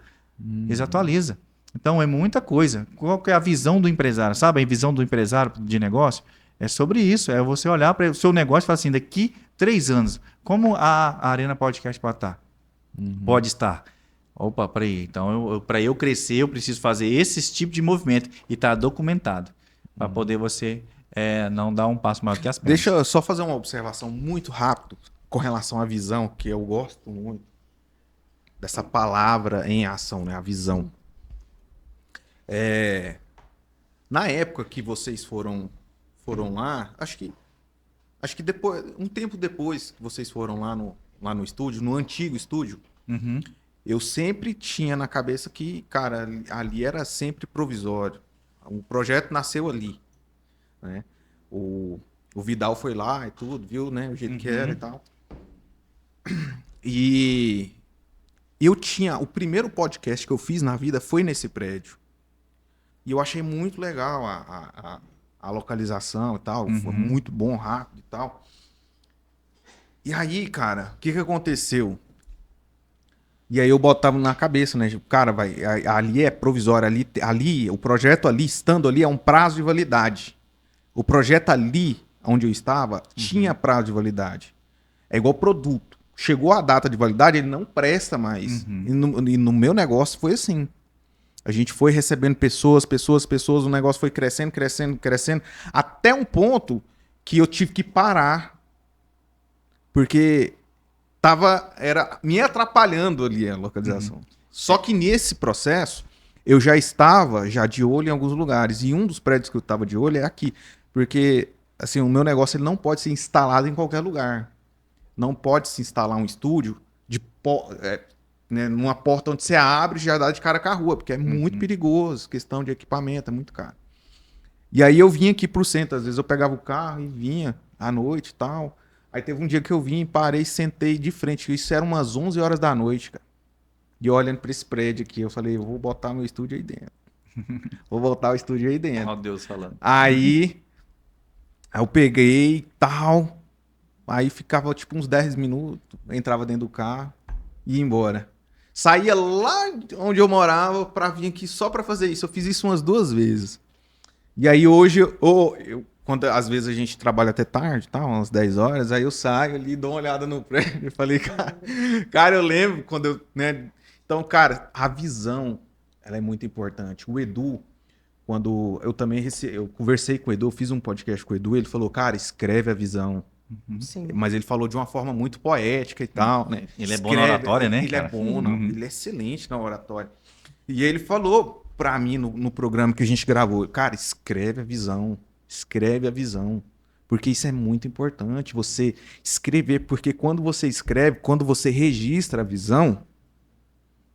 Eles atualizam. Então, é muita coisa. Qual que é a visão do empresário? Sabe a visão do empresário de negócio? É sobre isso. É você olhar para o seu negócio e falar assim, daqui 3 anos, como a Arena Podcast pode estar? Pode estar. Opa, peraí. Então, para eu crescer, eu preciso fazer esse tipo de movimento. E está documentado. Para poder você não dar um passo maior que as pernas. Deixa eu só fazer uma observação muito rápido com relação à visão, que eu gosto muito dessa palavra em ação, né? A visão. Na época que vocês foram lá, acho que depois, um tempo depois que vocês foram lá no estúdio, no antigo estúdio, eu sempre tinha na cabeça que, cara, ali era sempre provisório. O projeto nasceu ali, né? O Vidal foi lá e tudo, viu, né? O jeito que era e tal. E o primeiro podcast que eu fiz na vida foi nesse prédio. E eu achei muito legal a localização e tal. Foi muito bom, rápido e tal. E aí, cara, o que aconteceu? E aí eu botava na cabeça, né? Cara, ali é provisório, ali, o projeto ali, estando ali, é um prazo de validade. O projeto ali, onde eu estava, tinha prazo de validade. É igual produto. Chegou a data de validade, ele não presta mais. E no meu negócio foi assim. A gente foi recebendo pessoas, o negócio foi crescendo, até um ponto que eu tive que parar, porque era me atrapalhando ali a localização. Só que nesse processo, eu já estava de olho em alguns lugares, e um dos prédios que eu estava de olho é aqui, porque assim, o meu negócio ele não pode ser instalado em qualquer lugar. Não pode se instalar um estúdio né, numa porta onde você abre e já dá de cara com a rua, porque é muito perigoso, questão de equipamento, é muito caro. E aí eu vinha aqui pro centro, às vezes eu pegava o carro e vinha à noite e tal. Aí teve um dia que eu vim, parei, sentei de frente, isso era umas 11 horas da noite, cara. E eu olhando pra esse prédio aqui, eu falei, eu vou botar meu estúdio aí dentro. Vou botar o estúdio aí dentro. Ó Deus falando. Aí eu peguei tal, aí ficava tipo uns 10 minutos, entrava dentro do carro e ia embora. Saía lá onde eu morava pra vir aqui só pra fazer isso. Eu fiz isso umas 2 vezes. E aí hoje, quando às vezes a gente trabalha até tarde, tá, umas 10 horas, aí eu saio ali, dou uma olhada no prédio e falei, cara, eu lembro quando eu, né? Então, cara, a visão ela é muito importante. O Edu, quando eu também eu conversei com o Edu, fiz um podcast com o Edu, ele falou, cara, escreve a visão. Sim. Mas ele falou de uma forma muito poética e tal, né? Ele é bom na oratória, né, Ele cara? é bom, não, ele é excelente na oratória. E ele falou pra mim no programa que a gente gravou, cara, escreve a visão. Escreve a visão. Porque isso é muito importante, você escrever. Porque quando você escreve, quando você registra a visão,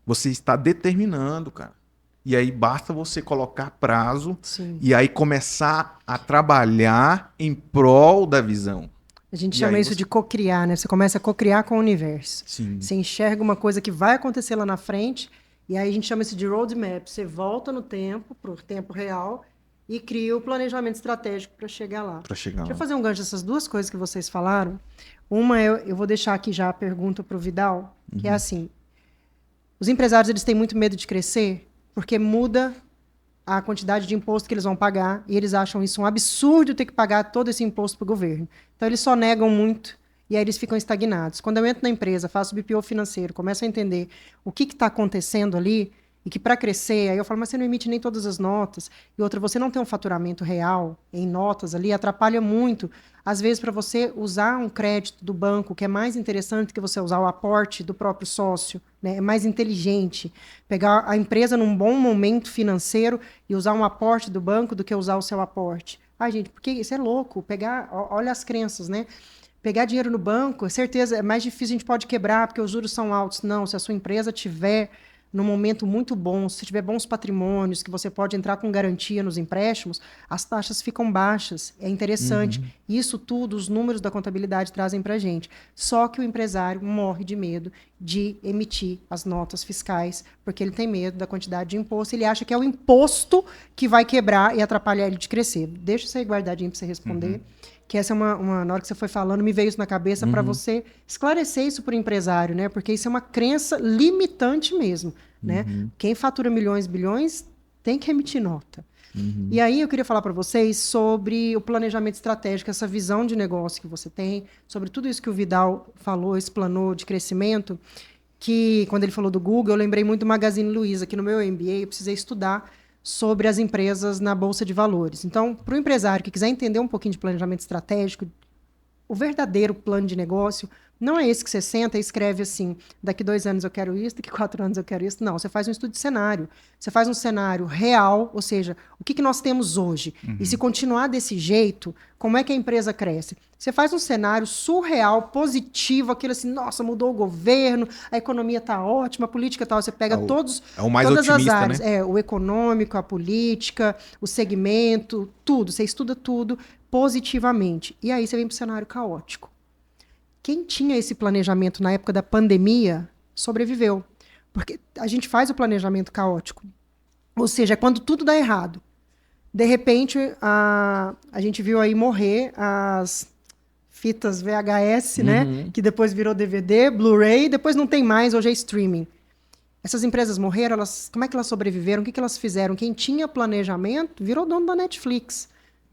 você está determinando, cara. E aí basta você colocar prazo Sim. e aí começar a trabalhar em prol da visão. A gente E chama aí isso você- de cocriar, né? Você começa a cocriar com o universo. Sim. Você enxerga uma coisa que vai acontecer lá na frente, e aí a gente chama isso de roadmap. Você volta no tempo, para o tempo real, e cria o planejamento estratégico para chegar lá. Para chegar Deixa eu lá. fazer um gancho dessas duas coisas que vocês falaram. Uma, eu vou deixar aqui já a pergunta para o Vidal, que é assim, os empresários eles têm muito medo de crescer, porque muda a quantidade de imposto que eles vão pagar, e eles acham isso um absurdo ter que pagar todo esse imposto para o governo. Então, eles só negam muito, e aí eles ficam estagnados. Quando eu entro na empresa, faço BPO financeiro, começo a entender o que está acontecendo ali, e que para crescer, aí eu falo, mas você não emite nem todas as notas. E outra, você não tem um faturamento real em notas ali, atrapalha muito. Às vezes, para você usar um crédito do banco, que é mais interessante que você usar o aporte do próprio sócio, né? É mais inteligente pegar a empresa num bom momento financeiro e usar um aporte do banco do que usar o seu aporte. Ai, gente, porque isso é louco. Olha as crenças, né? Pegar dinheiro no banco, certeza, é mais difícil, a gente pode quebrar, porque os juros são altos. Não, se a sua empresa tiver num momento muito bom, se tiver bons patrimônios, que você pode entrar com garantia nos empréstimos, as taxas ficam baixas. É interessante. Isso tudo, os números da contabilidade trazem para a gente. Só que o empresário morre de medo de emitir as notas fiscais, porque ele tem medo da quantidade de imposto. Ele acha que é o imposto que vai quebrar e atrapalhar ele de crescer. Deixa isso aí guardadinho para você responder. Que essa é na hora que você foi falando, me veio isso na cabeça para você esclarecer isso para o empresário, né? Porque isso é uma crença limitante mesmo, né? Quem fatura milhões, bilhões, tem que emitir nota. E aí eu queria falar para vocês sobre o planejamento estratégico, essa visão de negócio que você tem, sobre tudo isso que o Vidal falou, explanou de crescimento, que quando ele falou do Google, eu lembrei muito do Magazine Luiza, que no meu MBA eu precisei estudar sobre as empresas na Bolsa de Valores. Então, para o empresário que quiser entender um pouquinho de planejamento estratégico, o verdadeiro plano de negócio não é esse que você senta e escreve assim, daqui 2 anos eu quero isso, daqui 4 anos eu quero isso. Não, você faz um estudo de cenário. Você faz um cenário real, ou seja, o que nós temos hoje. E se continuar desse jeito, como é que a empresa cresce? Você faz um cenário surreal, positivo, aquilo assim, nossa, mudou o governo, a economia está ótima, a política está... Você pega todas otimista, as áreas. né? O econômico, a política, o segmento, tudo. Você estuda tudo positivamente. E aí você vem para o cenário caótico. Quem tinha esse planejamento na época da pandemia sobreviveu. Porque a gente faz o planejamento caótico. Ou seja, é quando tudo dá errado. De repente, a gente viu aí morrer as fitas VHS, né? Que depois virou DVD, Blu-ray, depois não tem mais, hoje é streaming. Essas empresas morreram, como é que elas sobreviveram? O que elas fizeram? Quem tinha planejamento virou dono da Netflix.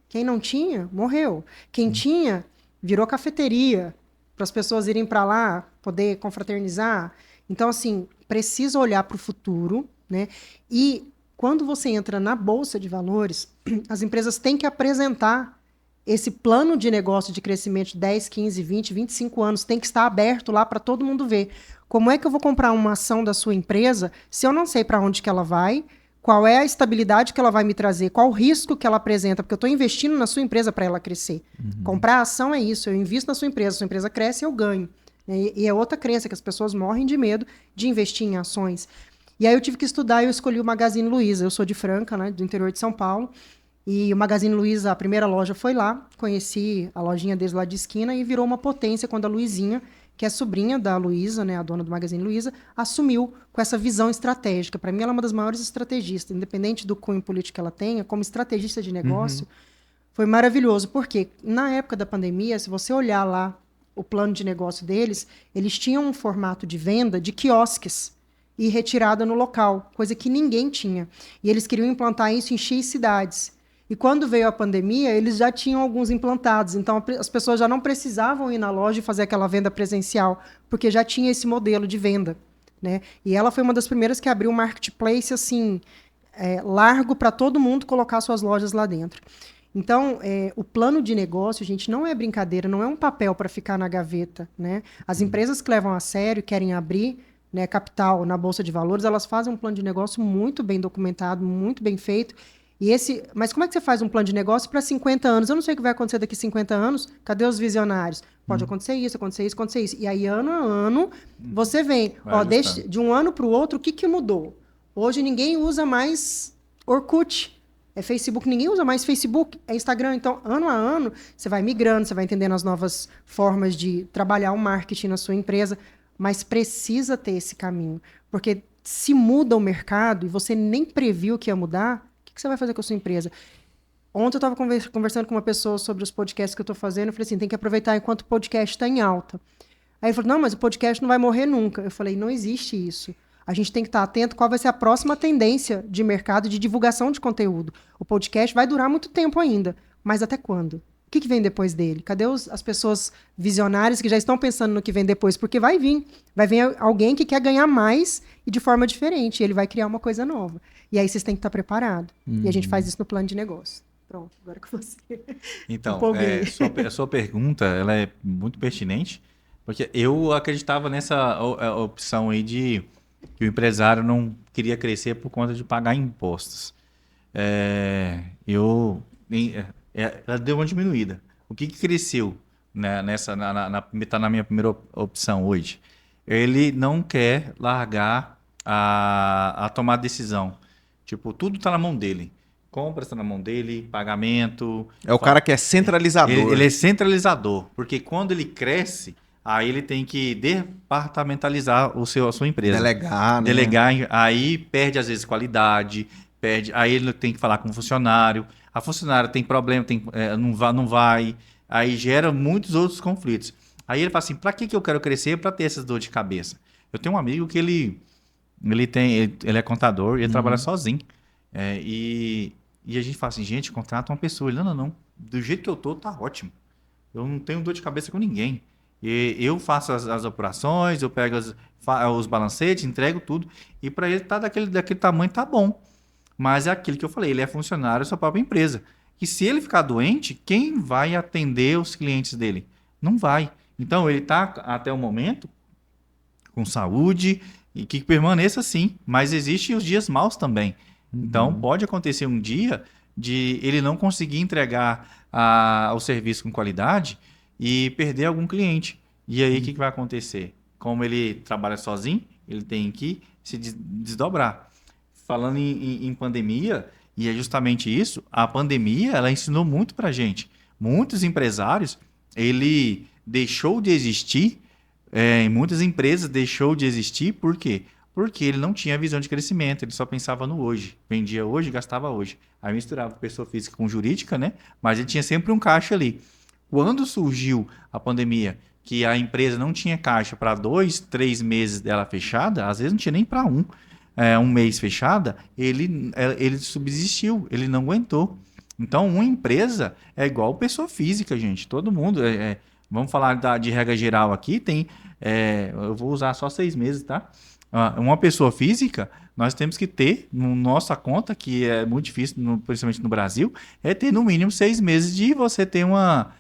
Quem não tinha, morreu. Quem tinha, virou cafeteria, para as pessoas irem para lá, poder confraternizar. Então, assim, precisa olhar para o futuro, né? E quando você entra na Bolsa de Valores, as empresas têm que apresentar esse plano de negócio de crescimento de 10, 15, 20, 25 anos, tem que estar aberto lá para todo mundo ver. Como é que eu vou comprar uma ação da sua empresa se eu não sei para onde que ela vai, qual é a estabilidade que ela vai me trazer, qual o risco que ela apresenta, porque eu estou investindo na sua empresa para ela crescer. Comprar ação é isso, eu invisto na sua empresa cresce e eu ganho. E é outra crença, que as pessoas morrem de medo de investir em ações. E aí eu tive que estudar e eu escolhi o Magazine Luiza. Eu sou de Franca, né, do interior de São Paulo, e o Magazine Luiza, a primeira loja foi lá, conheci a lojinha deles lá de esquina e virou uma potência quando a Luizinha, que é sobrinha da Luiza, né, a dona do Magazine Luiza, assumiu com essa visão estratégica. Para mim, ela é uma das maiores estrategistas, independente do cunho político que ela tenha, como estrategista de negócio, foi maravilhoso. Porque na época da pandemia, se você olhar lá o plano de negócio deles, eles tinham um formato de venda de quiosques e retirada no local, coisa que ninguém tinha. E eles queriam implantar isso em X cidades. E quando veio a pandemia, eles já tinham alguns implantados. Então, as pessoas já não precisavam ir na loja e fazer aquela venda presencial, porque já tinha esse modelo de venda, né? E ela foi uma das primeiras que abriu um marketplace assim, largo para todo mundo colocar suas lojas lá dentro. Então, o plano de negócio, gente, não é brincadeira, não é um papel para ficar na gaveta, né? As empresas que levam a sério, querem abrir, né, capital na Bolsa de Valores, elas fazem um plano de negócio muito bem documentado, muito bem feito. Mas como é que você faz um plano de negócio para 50 anos? Eu não sei o que vai acontecer daqui a 50 anos. Cadê os visionários? Pode acontecer isso, acontecer isso, acontecer isso. E aí, ano a ano, você vem. De um ano para o outro, o que mudou? Hoje ninguém usa mais Orkut. Facebook, ninguém usa mais Facebook, é Instagram. Então, ano a ano, você vai migrando, você vai entendendo as novas formas de trabalhar o marketing na sua empresa, mas precisa ter esse caminho. Porque se muda o mercado e você nem previu que ia mudar, o que você vai fazer com a sua empresa? Ontem eu estava conversando com uma pessoa sobre os podcasts que eu estou fazendo. Eu falei assim, tem que aproveitar enquanto o podcast está em alta. Aí ele falou, não, mas o podcast não vai morrer nunca. Eu falei, não existe isso. A gente tem que estar atento qual vai ser a próxima tendência de mercado de divulgação de conteúdo. O podcast vai durar muito tempo ainda, mas até quando? O que vem depois dele? Cadê as pessoas visionárias que já estão pensando no que vem depois? Porque vai vir alguém que quer ganhar mais e de forma diferente. E ele vai criar uma coisa nova. E aí vocês têm que estar preparados. E a gente faz isso no plano de negócio. Pronto, agora com você. Então, a sua pergunta ela é muito pertinente, porque eu acreditava nessa opção aí de que o empresário não queria crescer por conta de pagar impostos. Ela deu uma diminuída. O que cresceu, né, tá na minha primeira opção hoje? Ele não quer largar a tomar decisão. Tipo, tudo está na mão dele. Compra está na mão dele, pagamento... É o cara que é centralizador. Ele é centralizador, porque quando ele cresce, aí ele tem que departamentalizar a sua empresa. Delegar, né? Delegar, aí perde às vezes qualidade, aí ele tem que falar com o funcionário, a funcionária tem problema, não vai, aí gera muitos outros conflitos. Aí ele fala assim, para que eu quero crescer? Para ter essas dores de cabeça. Eu tenho um amigo que ele é contador e ele trabalha sozinho. E a gente fala assim, gente, contrata uma pessoa. Ele, não. Do jeito que eu tô, tá ótimo. Eu não tenho dor de cabeça com ninguém. E eu faço as operações, eu pego os balancetes, entrego tudo. E para ele tá daquele tamanho, tá bom. Mas é aquilo que eu falei, ele é funcionário da sua própria empresa. E se ele ficar doente, quem vai atender os clientes dele? Não vai. Então, ele está, até o momento, com saúde e que permaneça assim. Mas existem os dias maus também. Então, pode acontecer um dia de ele não conseguir entregar o serviço com qualidade e perder algum cliente. E aí, o que vai acontecer? Como ele trabalha sozinho, ele tem que se desdobrar. Falando em pandemia, e é justamente isso, a pandemia ela ensinou muito para a gente. Muitos empresários, ele deixou de existir, em muitas empresas deixou de existir, por quê? Porque ele não tinha visão de crescimento, ele só pensava no hoje. Vendia hoje, gastava hoje. Aí misturava pessoa física com jurídica, né? Mas ele tinha sempre um caixa ali. Quando surgiu a pandemia, que a empresa não tinha caixa para 2, 3 meses dela fechada, às vezes não tinha nem para um mês fechada, ele subsistiu, ele não aguentou. Então, uma empresa é igual pessoa física, gente. Todo mundo, vamos falar de regra geral aqui, eu vou usar só 6 meses, tá? Uma pessoa física, nós temos que ter, na nossa conta, que é muito difícil, principalmente no Brasil, é ter no mínimo 6 meses de você ter uma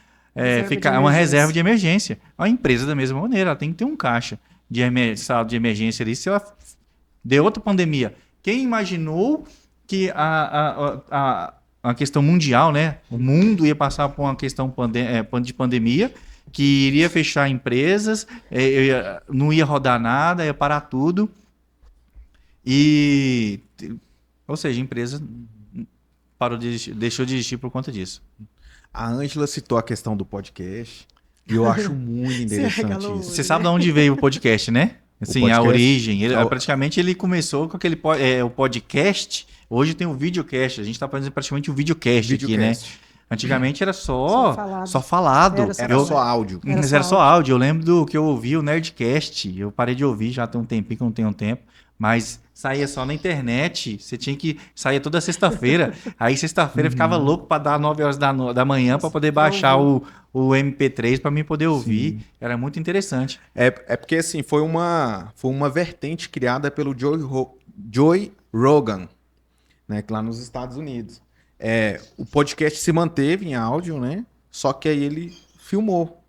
reserva de emergência. A empresa, da mesma maneira, ela tem que ter um caixa saldo de emergência ali. Se ela der outra pandemia, quem imaginou que a questão mundial, né? O mundo ia passar por uma questão de pandemia, que iria fechar empresas, não ia rodar nada, ia parar tudo. Ou seja, a empresa deixou de existir por conta disso. A Ângela citou a questão do podcast e eu acho muito interessante isso. Você sabe de onde veio o podcast, né? Assim, a origem. Praticamente ele começou com o podcast. Hoje tem o videocast. A gente está fazendo praticamente o videocast aqui, né? Antigamente era Só só falado. só falado. Era só áudio. Era Era só só áudio. Eu lembro do que eu ouvi o Nerdcast. Eu parei de ouvir já tem um tempinho que eu não tenho tempo. Mas saía só na internet. Você tinha que... Saía toda sexta-feira. Aí sexta-feira ficava louco para dar 9 horas da manhã para poder baixar o MP3 para mim poder ouvir. Era muito interessante. É porque, assim, foi uma vertente criada pelo Joe Rogan, né, que lá nos Estados Unidos. O podcast se manteve em áudio, né? Só que aí ele filmou.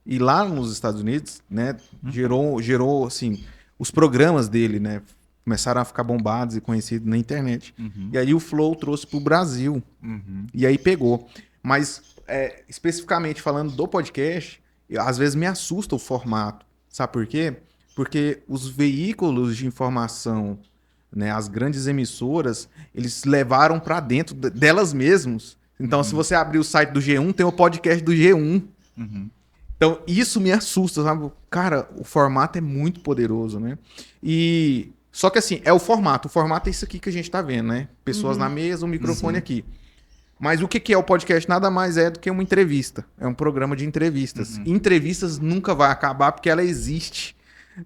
E lá nos Estados Unidos, né, gerou, assim, os programas dele, né, começaram a ficar bombados e conhecidos na internet. E aí o Flow trouxe pro Brasil. E aí pegou. Mas, especificamente falando do podcast, às vezes me assusta o formato. Sabe por quê? Porque os veículos de informação, né, as grandes emissoras, eles levaram para dentro delas mesmas. Então, se você abrir o site do G1, tem o podcast do G1. Então, isso me assusta, sabe? Cara, o formato é muito poderoso, né? Só que assim, é o formato. O formato é isso aqui que a gente tá vendo, né? Pessoas na mesa, um microfone aqui. Mas o que é o podcast? Nada mais é do que uma entrevista. É um programa de entrevistas. Entrevistas nunca vai acabar porque ela existe.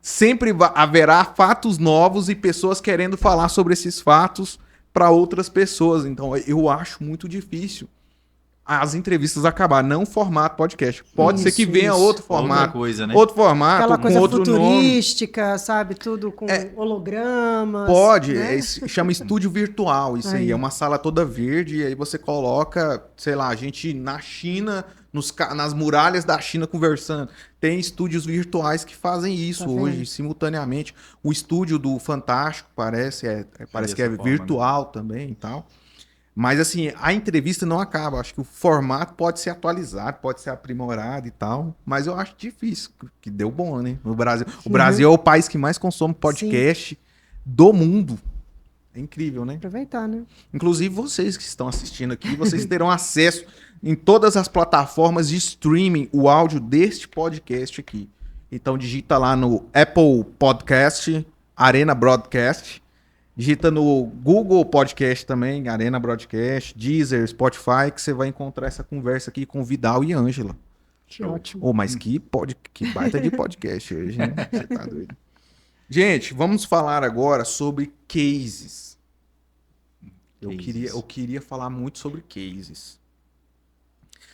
Sempre haverá fatos novos e pessoas querendo falar sobre esses fatos para outras pessoas. Então, eu acho muito difícil as entrevistas acabar, não o formato podcast. Pode ser que venha outro formato. Outra coisa, né? Outro formato, Aquela coisa com outro nome. futurística, sabe? Tudo com hologramas. Pode, né? chama estúdio virtual isso aí. É uma sala toda verde e aí você coloca, sei lá, a gente na China, nas muralhas da China conversando. Tem estúdios virtuais que fazem isso hoje, simultaneamente. O estúdio do Fantástico parece que é virtual também e tal. Mas assim, a entrevista não acaba. Acho que o formato pode ser atualizado, pode ser aprimorado e tal. Mas eu acho difícil, que deu bom, né? No Brasil. O Brasil é o país que mais consome podcast do mundo. É incrível, né? Aproveitar, né? Inclusive vocês que estão assistindo aqui, vocês terão acesso em todas as plataformas de streaming o áudio deste podcast aqui. Então digita lá no Apple Podcast, Arena Broadcast. Digita no Google Podcast também, Arena Broadcast, Deezer, Spotify, que você vai encontrar essa conversa aqui com Vidal e Ângela. Que ótimo. Oh, mas que baita de podcast hoje, né? Você tá doido. Gente, vamos falar agora sobre cases. Eu queria falar muito sobre cases.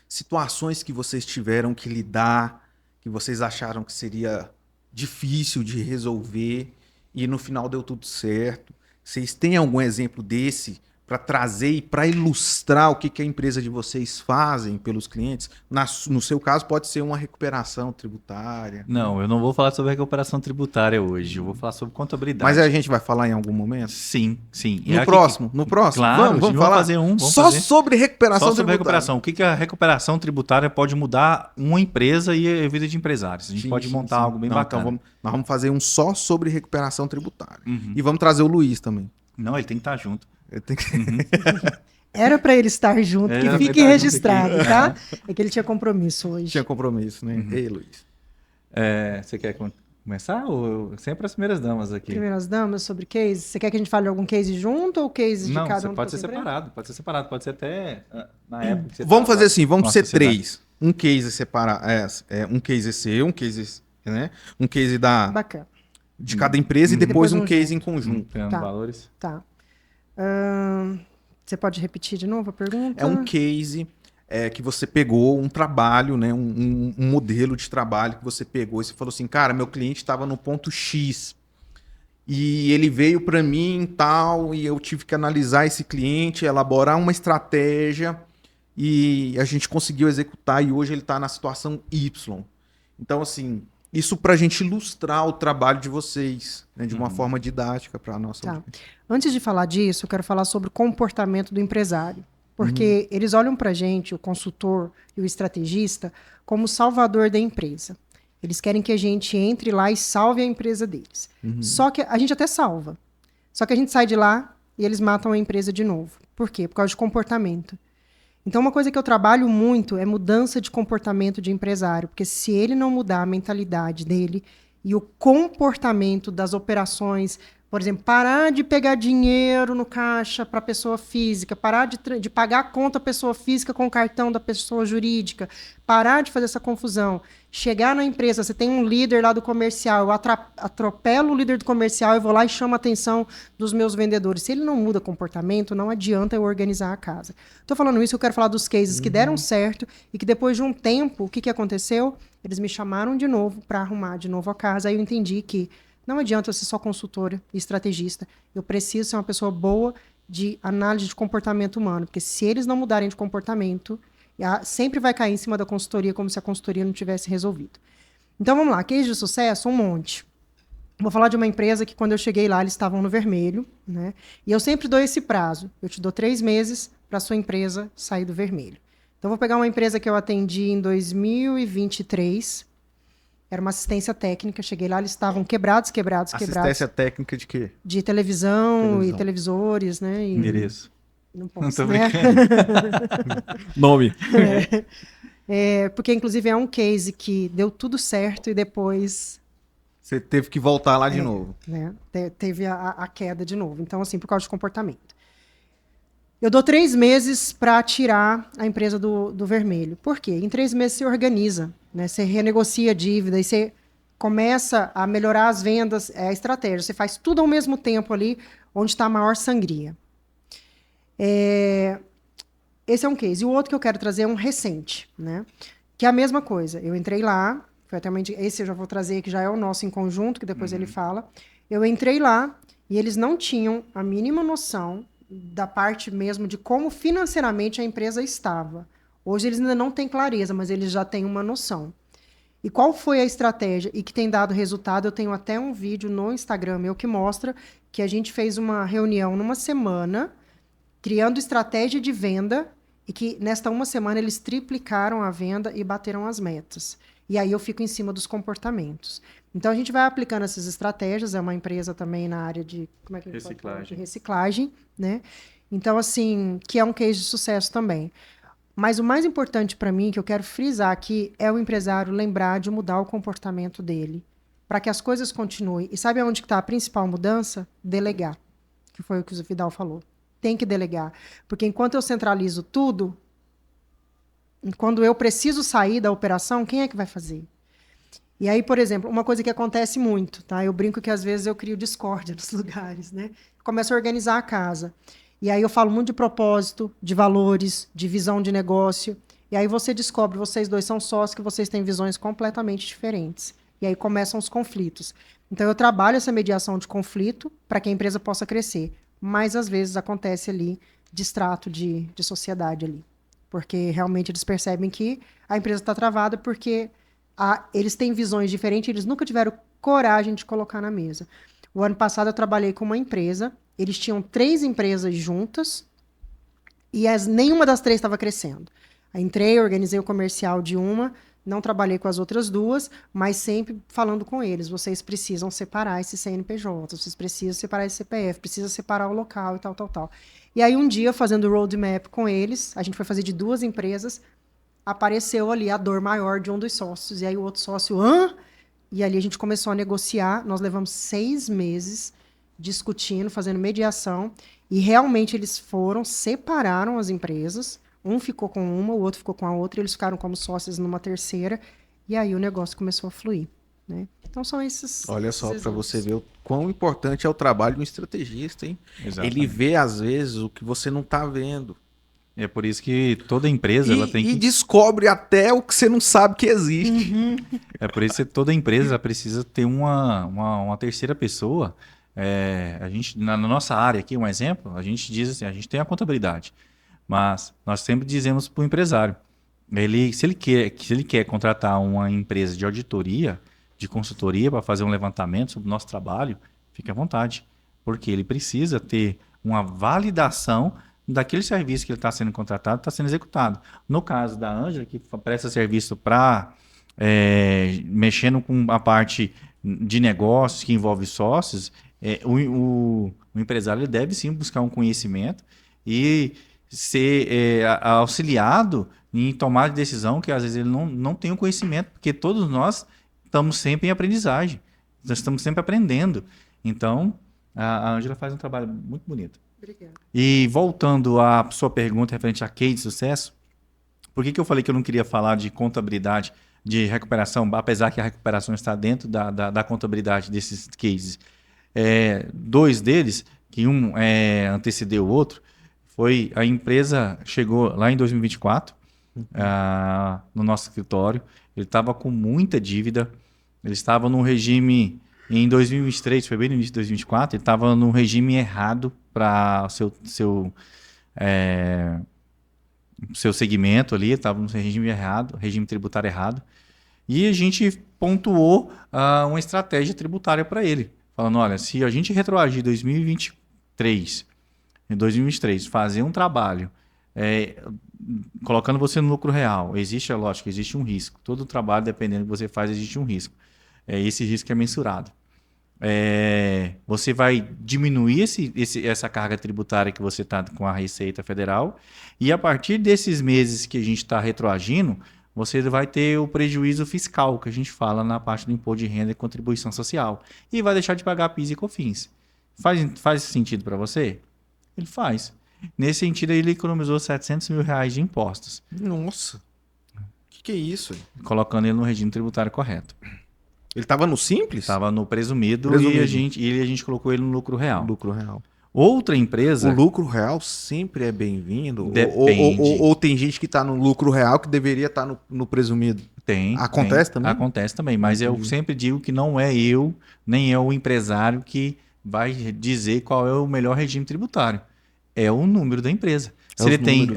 Situações que vocês tiveram que lidar, que vocês acharam que seria difícil de resolver e no final deu tudo certo. Vocês têm algum exemplo desse para trazer e para ilustrar o que a empresa de vocês fazem pelos clientes? No seu caso, pode ser uma recuperação tributária. Não, eu não vou falar sobre recuperação tributária hoje. Eu vou falar sobre contabilidade. Mas a gente vai falar em algum momento? Sim. No próximo? Claro, vamos falar fazer um. Só sobre recuperação Só sobre tributária. recuperação. O que a recuperação tributária pode mudar uma empresa e a vida de empresários? A gente pode montar algo bem bacana. Então nós vamos fazer um só sobre recuperação tributária. E vamos trazer o Luiz também. Não, ele tem que estar junto. Era para ele estar junto, Era que pra fique ele estar registrado, junto aqui. tá? É que ele tinha compromisso hoje. Tinha compromisso, né? Ei, Luiz. Você quer começar? Ou sempre as primeiras damas aqui? Primeiras damas sobre case. Você quer que a gente fale de algum case junto ou case de Não, cada você um? pode ser separado. Pode ser separado. Pode ser até na época que você Vamos tava fazer assim, vamos com a ser sociedade. 3. Um case separar, um case seu, um case, né? Um case Bacana. de cada empresa e depois um case em conjunto. Criando Tá. valores. Tá. Você pode repetir de novo a pergunta? É um case que você pegou um trabalho, né? Um modelo de trabalho que você pegou e você falou assim, cara, meu cliente estava no ponto X e ele veio para mim e tal e eu tive que analisar esse cliente, elaborar uma estratégia e a gente conseguiu executar e hoje ele está na situação Y. Então, assim, isso para a gente ilustrar o trabalho de vocês, né, de uma forma didática para a nossa Tá. audiência. Antes de falar disso, eu quero falar sobre o comportamento do empresário. Porque eles olham para a gente, o consultor e o estrategista, como salvador da empresa. Eles querem que a gente entre lá e salve a empresa deles. Só que a gente até salva. Só que a gente sai de lá e eles matam a empresa de novo. Por quê? Por causa de comportamento. Então, uma coisa que eu trabalho muito é mudança de comportamento de empresário. Porque se ele não mudar a mentalidade dele e o comportamento das operações, Por exemplo, parar de pegar dinheiro no caixa para pessoa física, parar de pagar a conta pessoa física com o cartão da pessoa jurídica, parar de fazer essa confusão. Chegar na empresa, você tem um líder lá do comercial, eu atropelo o líder do comercial, eu vou lá e chamo a atenção dos meus vendedores. Se ele não muda comportamento, não adianta eu organizar a casa. Estou falando isso, eu quero falar dos cases que deram certo e que depois de um tempo, o que aconteceu? Eles me chamaram de novo para arrumar de novo a casa, aí eu entendi que não adianta eu ser só consultora e estrategista. Eu preciso ser uma pessoa boa de análise de comportamento humano. Porque se eles não mudarem de comportamento, sempre vai cair em cima da consultoria como se a consultoria não tivesse resolvido. Então, vamos lá. Case de sucesso, um monte. Vou falar de uma empresa que, quando eu cheguei lá, eles estavam no vermelho, né? E eu sempre dou esse prazo. Eu te dou 3 meses para a sua empresa sair do vermelho. Então, vou pegar uma empresa que eu atendi em 2023. Era uma assistência técnica. Cheguei lá, eles estavam quebrados. Assistência técnica de quê? De televisão e televisores, né? E Endereço. não posso, Não tô né? Nome. Porque, inclusive, é um case que deu tudo certo e depois, Você teve que voltar lá de novo. né, teve a queda de novo. Então, assim, por causa de comportamento. Eu dou 3 meses para tirar a empresa do vermelho. Por quê? Em 3 meses você organiza, né? Você renegocia a dívida e você começa a melhorar as vendas, a estratégia. Você faz tudo ao mesmo tempo ali, onde está a maior sangria. Esse é um case. E o outro que eu quero trazer é um recente, né? Que é a mesma coisa. Eu entrei lá, foi até esse eu já vou trazer, que já é o nosso em conjunto, que depois ele fala. Eu entrei lá e eles não tinham a mínima noção da parte mesmo de como financeiramente a empresa estava. Hoje eles ainda não têm clareza, mas eles já têm uma noção. E qual foi a estratégia e que tem dado resultado? Eu tenho até um vídeo no Instagram meu que mostra que a gente fez uma reunião numa semana, criando estratégia de venda, e que nesta uma semana eles triplicaram a venda e bateram as metas. E aí eu fico em cima dos comportamentos. Então a gente vai aplicando essas estratégias, é uma empresa também na área de, como é que Reciclagem. De reciclagem, né? Então, assim, que é um case de sucesso também. Mas o mais importante para mim, que eu quero frisar aqui, é o empresário lembrar de mudar o comportamento dele, para que as coisas continuem. E sabe onde está a principal mudança? Delegar, que foi o que o Vidal falou. Tem que delegar. Porque enquanto eu centralizo tudo, quando eu preciso sair da operação, quem é que vai fazer? E aí, por exemplo, uma coisa que acontece muito, tá? Eu brinco que às vezes eu crio discórdia nos lugares, né? Começo a organizar a casa. E aí eu falo muito de propósito, de valores, de visão de negócio. E aí você descobre, vocês dois são sócios, que vocês têm visões completamente diferentes. E aí começam os conflitos. Então eu trabalho essa mediação de conflito para que a empresa possa crescer. Mas às vezes acontece ali distrato de sociedade ali. Porque realmente eles percebem que a empresa está travada porque eles têm visões diferentes, eles nunca tiveram coragem de colocar na mesa. O ano passado eu trabalhei com uma empresa, eles tinham 3 empresas juntas e nenhuma das 3 estava crescendo. Aí entrei, organizei o comercial de uma, não trabalhei com as outras 2, mas sempre falando com eles, vocês precisam separar esse CNPJ, vocês precisam separar esse CPF, precisa separar o local e tal. E aí um dia, fazendo roadmap com eles, a gente foi fazer de 2 empresas, apareceu ali a dor maior de um dos sócios, e aí o outro sócio, E ali a gente começou a negociar, nós levamos 6 meses discutindo, fazendo mediação, e realmente eles separaram as empresas, um ficou com uma, o outro ficou com a outra, e eles ficaram como sócios numa terceira, e aí o negócio começou a fluir, né? Então são esses... Olha só, esses para exemplos. você ver o quão importante é o trabalho de um estrategista, hein? Exatamente. Ele vê, às vezes, o que você não tá vendo. É por isso que toda empresa ela tem E que... descobre até o que você não sabe que existe. É por isso que toda empresa ela precisa ter uma terceira pessoa. A gente, na nossa área aqui, um exemplo, a gente diz assim, a gente tem a contabilidade, mas nós sempre dizemos para o empresário, se ele quer contratar uma empresa de auditoria, de consultoria para fazer um levantamento sobre o nosso trabalho, fique à vontade, porque ele precisa ter uma validação daquele serviço que ele está sendo contratado, está sendo executado. No caso da Ângela, que presta serviço para mexendo com a parte de negócios que envolve sócios, o empresário ele deve sim buscar um conhecimento e ser auxiliado em tomar decisão, que às vezes ele não tem o conhecimento, porque todos nós estamos sempre em aprendizagem, nós estamos sempre aprendendo. Então, A Ângela faz um trabalho muito bonito. Obrigada. E voltando à sua pergunta referente a case de sucesso, por que eu falei que eu não queria falar de contabilidade, de recuperação, apesar que a recuperação está dentro da contabilidade desses cases? Dois deles, que um antecedeu o outro, foi a empresa chegou lá em 2024, no nosso escritório, ele estava com muita dívida, ele estava num regime, em 2023, foi bem no início de 2024, ele estava num regime errado para o seu segmento ali, estava no regime errado, regime tributário errado, e a gente pontuou uma estratégia tributária para ele, falando, olha, se a gente retroagir 2023, fazer um trabalho colocando você no lucro real, lógico, existe um risco. Todo trabalho, dependendo do que você faz, existe um risco. Esse risco é mensurado. Você vai diminuir essa carga tributária que você está com a Receita Federal e a partir desses meses que a gente está retroagindo, você vai ter o prejuízo fiscal que a gente fala na parte do imposto de renda e contribuição social e vai deixar de pagar PIS e COFINS. Faz sentido para você? Ele faz. Nesse sentido, ele economizou R$700 mil de impostos. Nossa, que é isso? Colocando ele no regime tributário correto. Ele estava no Simples? Estava no presumido. E a gente colocou ele no lucro real. Lucro real. Outra empresa... O lucro real sempre é bem-vindo? Depende. Ou tem gente que está no lucro real que deveria estar no presumido? Acontece também? Acontece também, mas eu sempre digo que não é eu, nem é o empresário que vai dizer qual é o melhor regime tributário. É o número da empresa.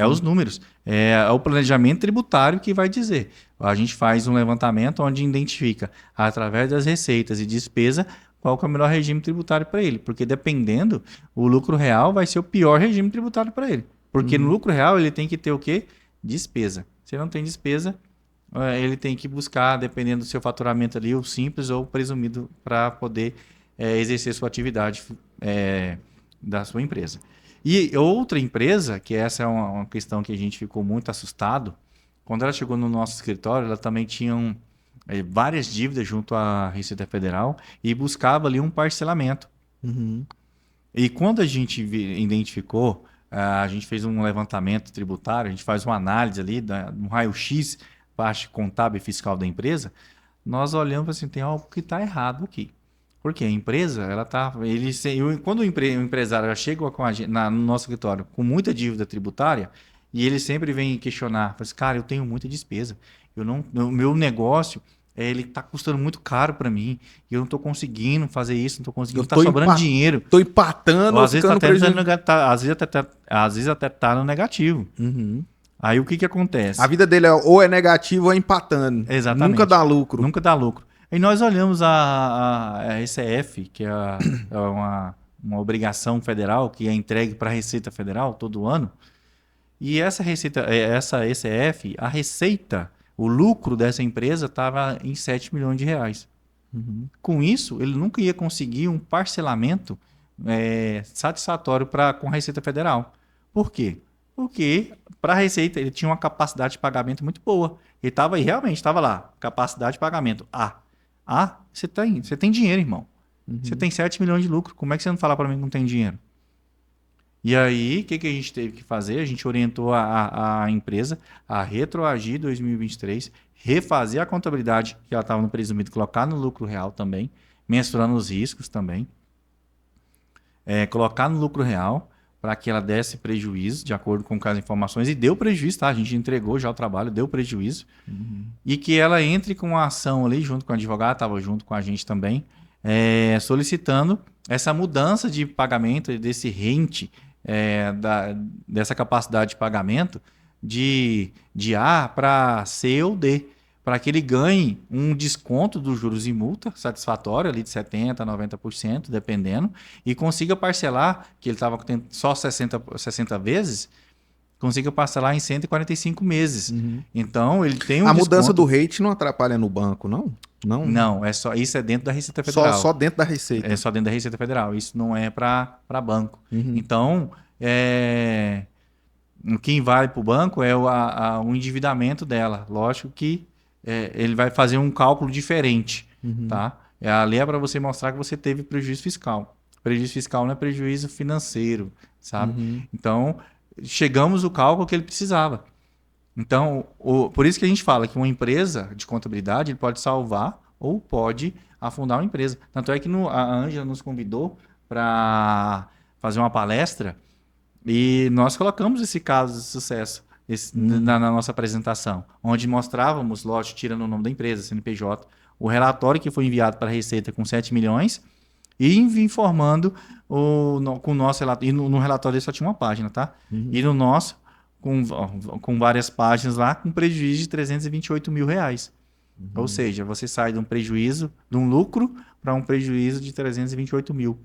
Os números. É o planejamento tributário que vai dizer. A gente faz um levantamento onde identifica, através das receitas e despesa, qual que é o melhor regime tributário para ele. Porque dependendo, o lucro real vai ser o pior regime tributário para ele. Porque no lucro real ele tem que ter o quê? Despesa. Se não tem despesa, ele tem que buscar, dependendo do seu faturamento ali, o simples ou o presumido para poder exercer sua atividade da sua empresa. E outra empresa, que essa é uma questão que a gente ficou muito assustado, quando ela chegou no nosso escritório, ela também tinha várias dívidas junto à Receita Federal e buscava ali um parcelamento. E quando a gente identificou, a gente fez um levantamento tributário, a gente faz uma análise ali, um raio-x, parte contábil e fiscal da empresa, nós olhamos assim, tem algo que está errado aqui. Porque a empresa, quando o empresário já chega no nosso escritório com muita dívida tributária, e ele sempre vem questionar, fala assim, cara, eu tenho muita despesa, o meu negócio, ele está custando muito caro para mim, e eu não estou conseguindo fazer isso, não estou conseguindo, está sobrando dinheiro. Estou empatando, ou às vezes até está no negativo. Aí o que acontece? A vida dele ou é negativo ou é empatando. Exatamente. Nunca dá lucro. Nunca dá lucro. E nós olhamos a ECF, que é uma obrigação federal que é entregue para a Receita Federal todo ano. E essa ECF, a receita, o lucro dessa empresa estava em R$7 milhões. Com isso, ele nunca ia conseguir um parcelamento satisfatório com a Receita Federal. Por quê? Porque para a Receita ele tinha uma capacidade de pagamento muito boa. Ele realmente estava lá, capacidade de pagamento A. Você tem dinheiro, irmão. Você tem 7 milhões de lucro. Como é que você não fala para mim que não tem dinheiro? E aí, o que a gente teve que fazer? A gente orientou a empresa a retroagir 2023, refazer a contabilidade que ela estava no presumido, colocar no lucro real também, mensurando os riscos também, colocar no lucro real para que ela desse prejuízo, de acordo com as informações, e deu prejuízo, tá? A gente entregou já o trabalho, deu prejuízo, e que ela entre com uma ação ali, junto com o advogado, estava junto com a gente também, solicitando essa mudança de pagamento, desse rente, dessa capacidade de pagamento, de A para C ou D, para que ele ganhe um desconto dos juros e multa satisfatório ali de 70% a 90%, dependendo, e consiga parcelar, que ele estava tendo só 60 vezes, consiga parcelar em 145 meses. Então, ele tem A mudança do rate não atrapalha no banco, não? Não, isso é dentro da Receita Federal. Só dentro da Receita? É só dentro da Receita Federal, isso não é para banco. Então, quem vai para o banco é o endividamento dela. Lógico que ele vai fazer um cálculo diferente, tá? A lei é para você mostrar que você teve prejuízo fiscal. Prejuízo fiscal não é prejuízo financeiro, sabe? Então, chegamos ao cálculo que ele precisava. Então, por isso que a gente fala que uma empresa de contabilidade ele pode salvar ou pode afundar uma empresa. Tanto é que a Ângela nos convidou para fazer uma palestra e nós colocamos esse caso de sucesso na nossa apresentação, onde mostrávamos, lógico, tirando o nome da empresa, CNPJ, o relatório que foi enviado para a Receita com 7 milhões e informando com o nosso relatório. E no relatório dele só tinha uma página, tá? E no nosso, com várias páginas lá, com prejuízo de 328 mil reais. Ou seja, você sai de um prejuízo, de um lucro, para um prejuízo de 328 mil.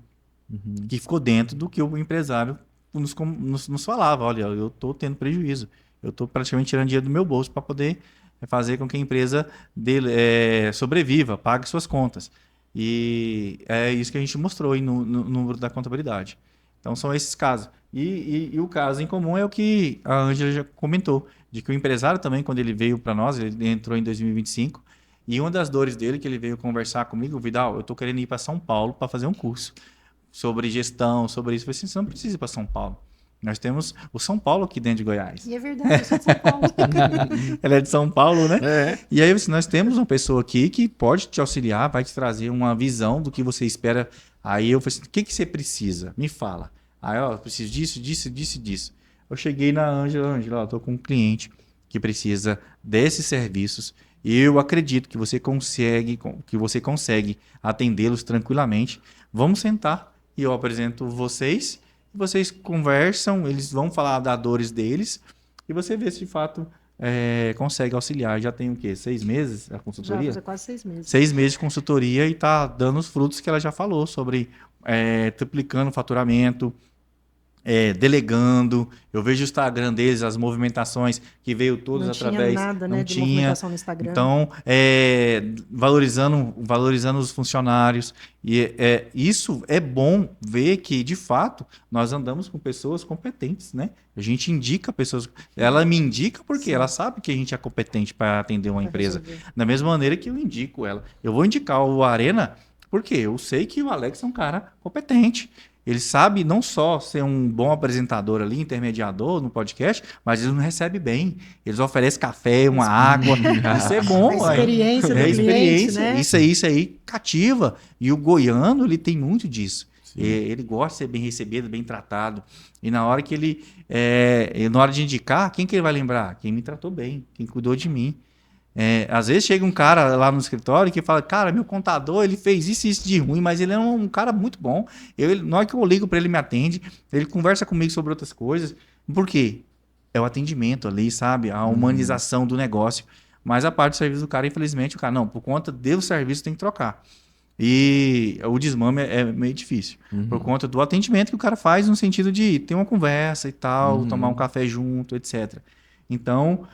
Que ficou dentro do que o empresário nos falava. Olha, eu estou tendo prejuízo. Eu estou praticamente tirando dinheiro do meu bolso para poder fazer com que a empresa dele sobreviva, pague suas contas. E é isso que a gente mostrou aí no número da contabilidade. Então, são esses casos. E o caso em comum é o que a Ângela já comentou, de que o empresário também, quando ele veio para nós, ele entrou em 2025, e uma das dores dele, que ele veio conversar comigo, Vidal, eu estou querendo ir para São Paulo para fazer um curso sobre gestão, sobre isso. Eu falei assim, você não precisa ir para São Paulo. Nós temos o São Paulo aqui dentro de Goiás. E é verdade, eu sou de São Paulo. Ela é de São Paulo, né? É. E aí nós temos uma pessoa aqui que pode te auxiliar, vai te trazer uma visão do que você espera. Aí eu falei assim, o que você precisa? Me fala. Aí, ó, eu preciso disso. Eu cheguei na Ângela, ó, eu tô com um cliente que precisa desses serviços e eu acredito que você consegue atendê-los tranquilamente. Vamos sentar e eu apresento vocês. Vocês conversam, eles vão falar das dores deles e você vê se de fato consegue auxiliar. Já tem o quê? 6 meses a consultoria? Já quase 6 meses. 6 meses de consultoria e está dando os frutos que ela já falou sobre triplicando o faturamento, delegando. Eu vejo o Instagram deles, as movimentações que veio todas através... Não tinha nada, né, não de tinha. movimentação no Instagram. Então, valorizando os funcionários. E isso é bom ver que, de fato, nós andamos com pessoas competentes, né? A gente indica pessoas... Ela me indica porque ela sabe que a gente é competente para atender uma empresa. Da mesma maneira que eu indico ela. Eu vou indicar o Arena porque eu sei que o Alex é um cara competente. Ele sabe não só ser um bom apresentador ali, intermediador no podcast, mas ele não recebe bem. Eles oferecem café, uma água. Isso é bom. A experiência do cliente, né? Isso aí cativa. E o goiano, ele tem muito disso. Ele gosta de ser bem recebido, bem tratado. E na hora que na hora de indicar, quem que ele vai lembrar? Quem me tratou bem, quem cuidou de mim. Às vezes chega um cara lá no escritório que fala, cara, meu contador, ele fez isso e isso de ruim, mas ele é um cara muito bom. Na hora que eu ligo para ele, me atende, ele conversa comigo sobre outras coisas. Por quê? É o atendimento ali, sabe? A humanização do negócio. Mas a parte do serviço do cara, infelizmente, o cara, não, por conta do serviço tem que trocar. E o desmame é meio difícil. Por conta do atendimento que o cara faz no sentido de ter uma conversa e tal, tomar um café junto, etc. Então...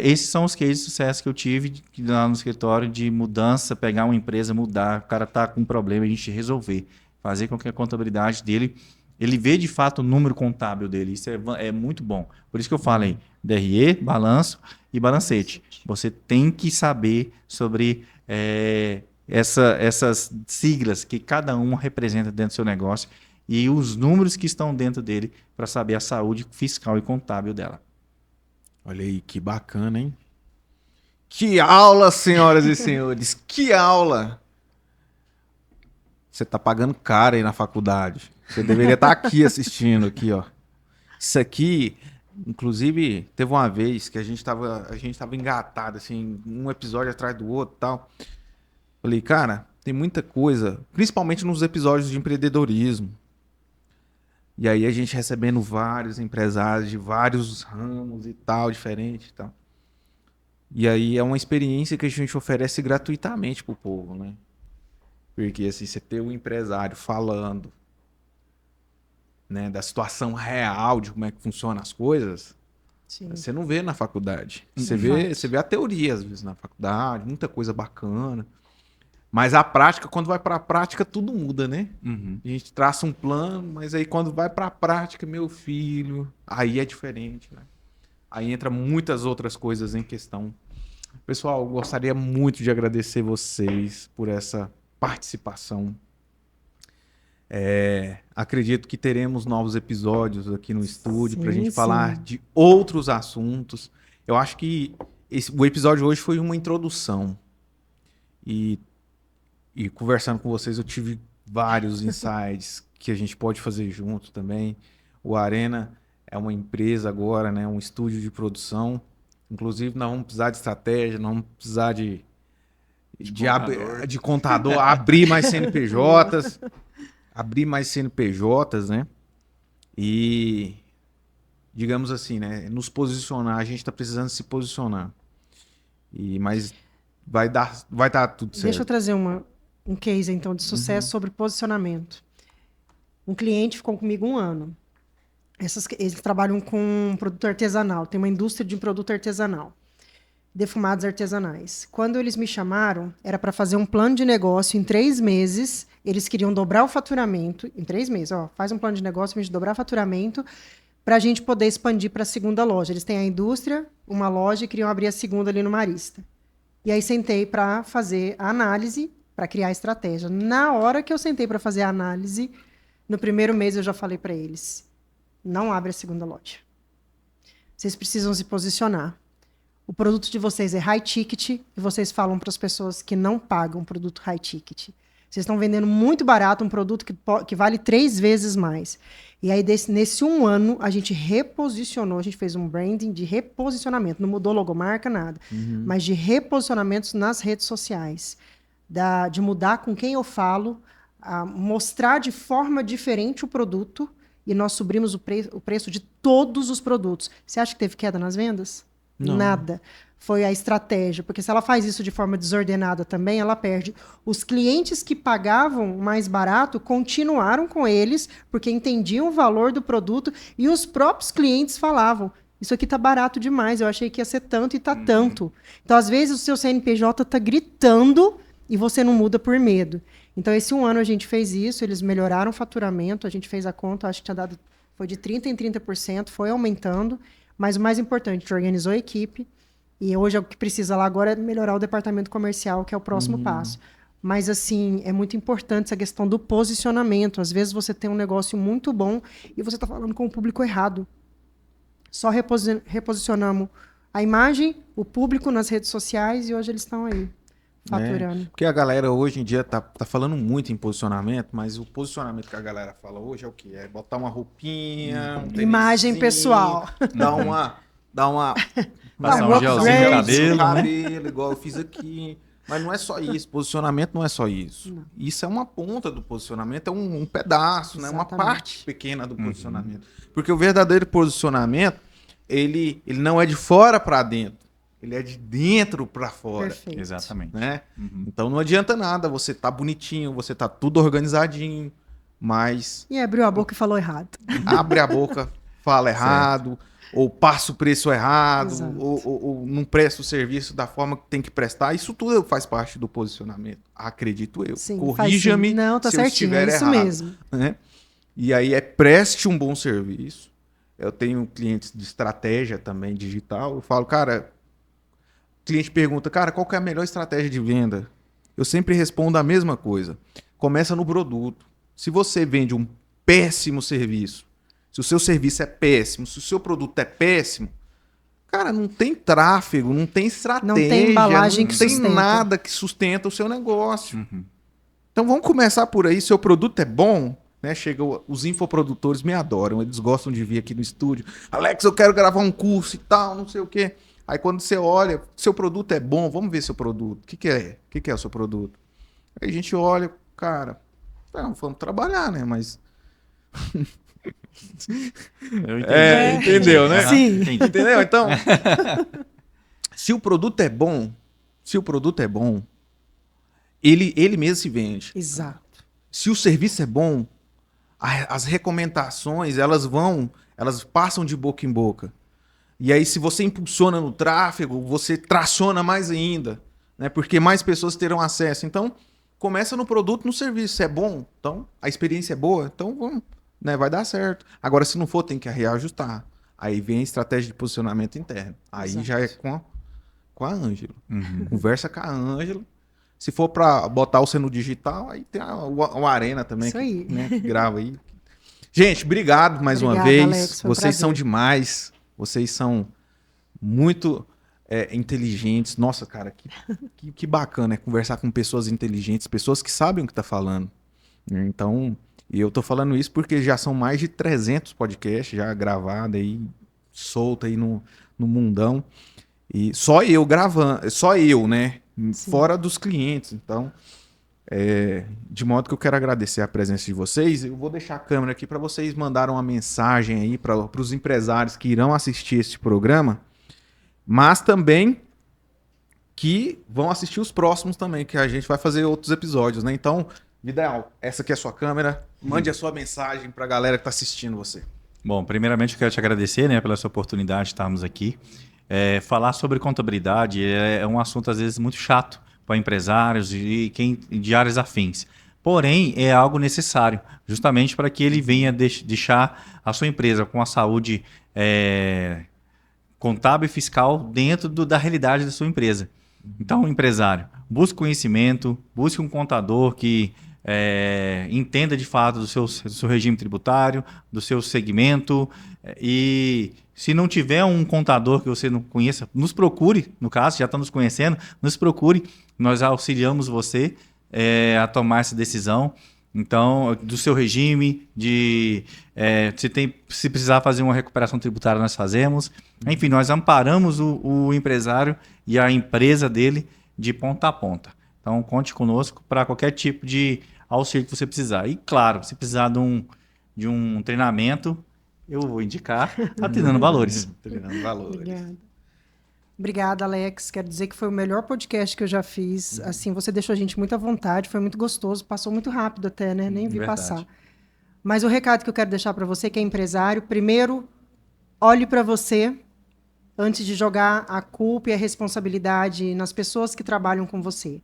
esses são os cases de sucesso que eu tive lá no escritório de mudança, pegar uma empresa, mudar, o cara tá com um problema, a gente resolver, fazer com que a contabilidade dele, ele vê de fato o número contábil dele, isso é muito bom. Por isso que eu falei, DRE, balanço e balancete. Você tem que saber sobre essas siglas que cada uma representa dentro do seu negócio e os números que estão dentro dele para saber a saúde fiscal e contábil dela. Olha aí, que bacana, hein? Que aula, senhoras e senhores! Que aula! Você tá pagando caro aí na faculdade. Você deveria estar aqui assistindo, aqui, ó. Isso aqui, inclusive, teve uma vez que a gente tava engatado, assim, um episódio atrás do outro e tal. Falei, cara, tem muita coisa, principalmente nos episódios de empreendedorismo. E aí a gente recebendo vários empresários de vários ramos e tal, diferente e tal. E aí é uma experiência que a gente oferece gratuitamente pro povo, né? Porque assim, você ter um empresário falando, né, da situação real de como é que funcionam as coisas, Sim. você não vê na faculdade. Você vê a teoria às vezes na faculdade, muita coisa bacana. Mas a prática, quando vai para a prática, tudo muda, né? A gente traça um plano, mas aí quando vai para a prática, meu filho, aí é diferente, né? Aí entra muitas outras coisas em questão. Pessoal, eu gostaria muito de agradecer vocês por essa participação. Acredito que teremos novos episódios aqui no estúdio para a Sim, gente sim. falar de outros assuntos. Eu acho que o episódio de hoje foi uma introdução. E conversando com vocês, eu tive vários insights que a gente pode fazer junto também. O Arena é uma empresa agora, né? Um estúdio de produção. Inclusive, nós vamos precisar de estratégia, nós vamos precisar de contador, abrir mais CNPJs. Abrir mais CNPJs, né? E, digamos assim, né? Nos posicionar. A gente está precisando se posicionar. Mas vai dar tudo certo. Deixa eu trazer um case, então, de sucesso sobre posicionamento. Um cliente ficou comigo 1 ano. Eles trabalham com produto artesanal. Tem uma indústria de produto artesanal. Defumados artesanais. Quando eles me chamaram, era para fazer um plano de negócio em 3 meses. Eles queriam dobrar o faturamento em 3 meses. Faz um plano de negócio para a gente dobrar o faturamento para a gente poder expandir para a segunda loja. Eles têm a indústria, uma loja e queriam abrir a segunda ali no Marista. E aí sentei para fazer a análise, para criar a estratégia. Na hora que eu sentei para fazer a análise, no primeiro mês eu já falei para eles, não abre a segunda loja. Vocês precisam se posicionar. O produto de vocês é high ticket e vocês falam para as pessoas que não pagam produto high ticket. Vocês estão vendendo muito barato um produto que vale 3 vezes mais. E aí, nesse 1 ano, a gente reposicionou, a gente fez um branding de reposicionamento. Não mudou logomarca, nada. Mas de reposicionamentos nas redes sociais. De mudar com quem eu falo, mostrar de forma diferente o produto. E nós subimos o preço de todos os produtos. Você acha que teve queda nas vendas? Não. Nada. Foi a estratégia, porque se ela faz isso de forma desordenada também, ela perde. Os clientes que pagavam mais barato continuaram com eles, porque entendiam o valor do produto, e os próprios clientes falavam, isso aqui tá barato demais, eu achei que ia ser tanto e tá tanto. Então, às vezes, o seu CNPJ tá gritando e você não muda por medo. Então, esse 1 ano a gente fez isso, eles melhoraram o faturamento, a gente fez a conta, acho que tinha dado, foi de 30% em 30%, foi aumentando, mas o mais importante, a gente organizou a equipe. E hoje o que precisa lá agora é melhorar o departamento comercial, que é o próximo passo. Mas, assim, é muito importante essa questão do posicionamento. Às vezes você tem um negócio muito bom e você está falando com o público errado. Só reposicionamos a imagem, o público nas redes sociais e hoje eles estão aí, faturando. Porque a galera hoje em dia tá falando muito em posicionamento, mas o posicionamento que a galera fala hoje é o quê? É botar uma roupinha, um Imagem tênisinho, pessoal. Dar uma Passar um gelzinho no cabelo, igual eu fiz aqui. Mas não é só isso. Posicionamento não é só isso. Não. Isso é uma ponta do posicionamento, é um pedaço, né? Uma parte pequena do posicionamento. Porque o verdadeiro posicionamento, ele não é de fora para dentro. Ele é de dentro para fora. Perfeito. Exatamente. Né? Então não adianta nada você tá bonitinho, você tá tudo organizadinho, mas E abriu a boca e falou errado. abre a boca, fala errado, ou passa o preço errado, Exato. ou não presta o serviço da forma que tem que prestar. Isso tudo faz parte do posicionamento, acredito eu. Sim, Corrija-me Não, tá se eu certinho, estiver é isso errado. mesmo. Né? E aí preste um bom serviço. Eu tenho clientes de estratégia também digital. Eu falo, cara, o cliente pergunta, cara, qual que é a melhor estratégia de venda? Eu sempre respondo a mesma coisa. Começa no produto. Se você vende um péssimo serviço, se o seu serviço é péssimo, se o seu produto é péssimo, cara, não tem tráfego, não tem estratégia, Não tem embalagem não que tem sustenta. nada que sustenta o seu negócio. Então vamos começar por aí. Seu produto é bom, né? Chega os infoprodutores me adoram, eles gostam de vir aqui no estúdio. Alex, eu quero gravar um curso e tal, não sei o quê. Aí quando você olha, seu produto é bom, vamos ver seu produto. O que é? O que é o seu produto? Aí a gente olha, cara, vamos trabalhar, né? Mas Eu entendi. entendeu, né? Sim. Entendi. entendeu? Então, se o produto é bom, ele mesmo se vende. Exato. Se o serviço é bom, as recomendações, elas passam de boca em boca. E aí, se você impulsiona no tráfego, você traciona mais ainda, né? Porque mais pessoas terão acesso. Então, começa no produto, no serviço. Se é bom, então a experiência é boa, então vamos, né? Vai dar certo. Agora, se não for, tem que reajustar. Aí vem a estratégia de posicionamento interno. Aí Exato. já é com a Ângela. Conversa com a Ângela, Se for para botar você no digital, aí tem o Arena também. Isso aí. Que, né, que grava aí. Gente, obrigado mais uma Obrigada, vez. Alex, foi um Vocês são prazer. demais. Vocês são muito inteligentes. Nossa, cara, que bacana conversar com pessoas inteligentes, pessoas que sabem o que tá falando. Então, e eu tô falando isso porque já são mais de 300 podcasts já gravados aí, solto aí no mundão. E só eu gravando, só eu, né? Sim. Fora dos clientes. Então, de modo que eu quero agradecer a presença de vocês. Eu vou deixar a câmera aqui para vocês mandarem uma mensagem aí para os empresários que irão assistir este programa, mas também que vão assistir os próximos também, que a gente vai fazer outros episódios, né? Então, Vidal, essa aqui é a sua câmera. Mande a sua mensagem para a galera que está assistindo você. Bom, primeiramente eu quero te agradecer, né, pela sua oportunidade de estarmos aqui. Falar sobre contabilidade é um assunto, às vezes, muito chato para empresários e de áreas afins. Porém, é algo necessário, justamente para que ele venha deixar a sua empresa com a saúde contábil e fiscal dentro da realidade da sua empresa. Então, empresário, busque conhecimento, busque um contador que entenda de fato do seu regime tributário, do seu segmento, e se não tiver um contador que você não conheça, nos procure, no caso, já está nos conhecendo, nos procure, nós auxiliamos você a tomar essa decisão. Então, do seu regime, se precisar fazer uma recuperação tributária, nós fazemos. Enfim, nós amparamos o empresário e a empresa dele de ponta a ponta. Então, conte conosco para qualquer tipo de auxílio que você precisar. E, claro, se precisar de um treinamento, eu vou indicar a Treinando Valores. Treinando Valores. Obrigada. Obrigada, Alex. Quero dizer que foi o melhor podcast que eu já fiz. Assim, você deixou a gente muito à vontade, foi muito gostoso, passou muito rápido até, né? Nem vi Verdade. passar. Mas o recado que eu quero deixar para você que é empresário, primeiro, olhe para você antes de jogar a culpa e a responsabilidade nas pessoas que trabalham com você.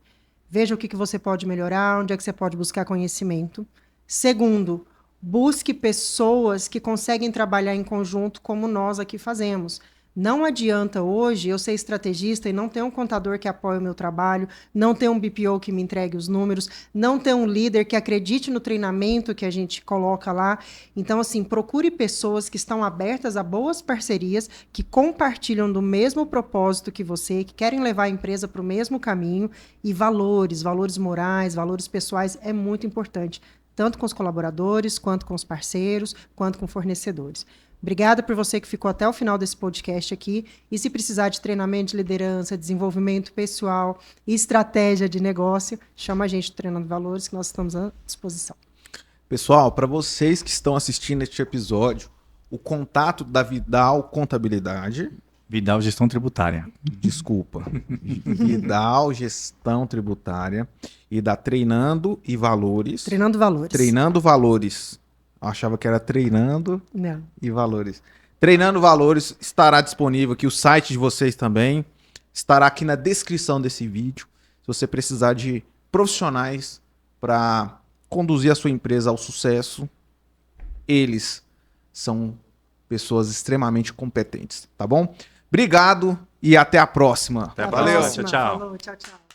Veja o que você pode melhorar, onde é que você pode buscar conhecimento. Segundo, busque pessoas que conseguem trabalhar em conjunto como nós aqui fazemos. Não adianta hoje eu ser estrategista e não ter um contador que apoie o meu trabalho, não ter um BPO que me entregue os números, não ter um líder que acredite no treinamento que a gente coloca lá. Então, assim, procure pessoas que estão abertas a boas parcerias, que compartilham do mesmo propósito que você, que querem levar a empresa para o mesmo caminho. E valores morais, valores pessoais é muito importante, tanto com os colaboradores, quanto com os parceiros, quanto com fornecedores. Obrigada por você que ficou até o final desse podcast aqui. E se precisar de treinamento de liderança, desenvolvimento pessoal e estratégia de negócio, chama a gente do Treinando Valores, que nós estamos à disposição. Pessoal, para vocês que estão assistindo este episódio, o contato da Vidal Contabilidade... Vidal Gestão Tributária. Desculpa. Vidal Gestão Tributária e da Treinando e Valores. Treinando Valores. Treinando Valores. Eu achava que era Treinando Não. e Valores. Treinando Valores estará disponível aqui, o site de vocês também. Estará aqui na descrição desse vídeo. Se você precisar de profissionais para conduzir a sua empresa ao sucesso, eles são pessoas extremamente competentes, tá bom? Obrigado e até a próxima. Até a Valeu. próxima. Tchau, tchau. Falou, tchau, tchau.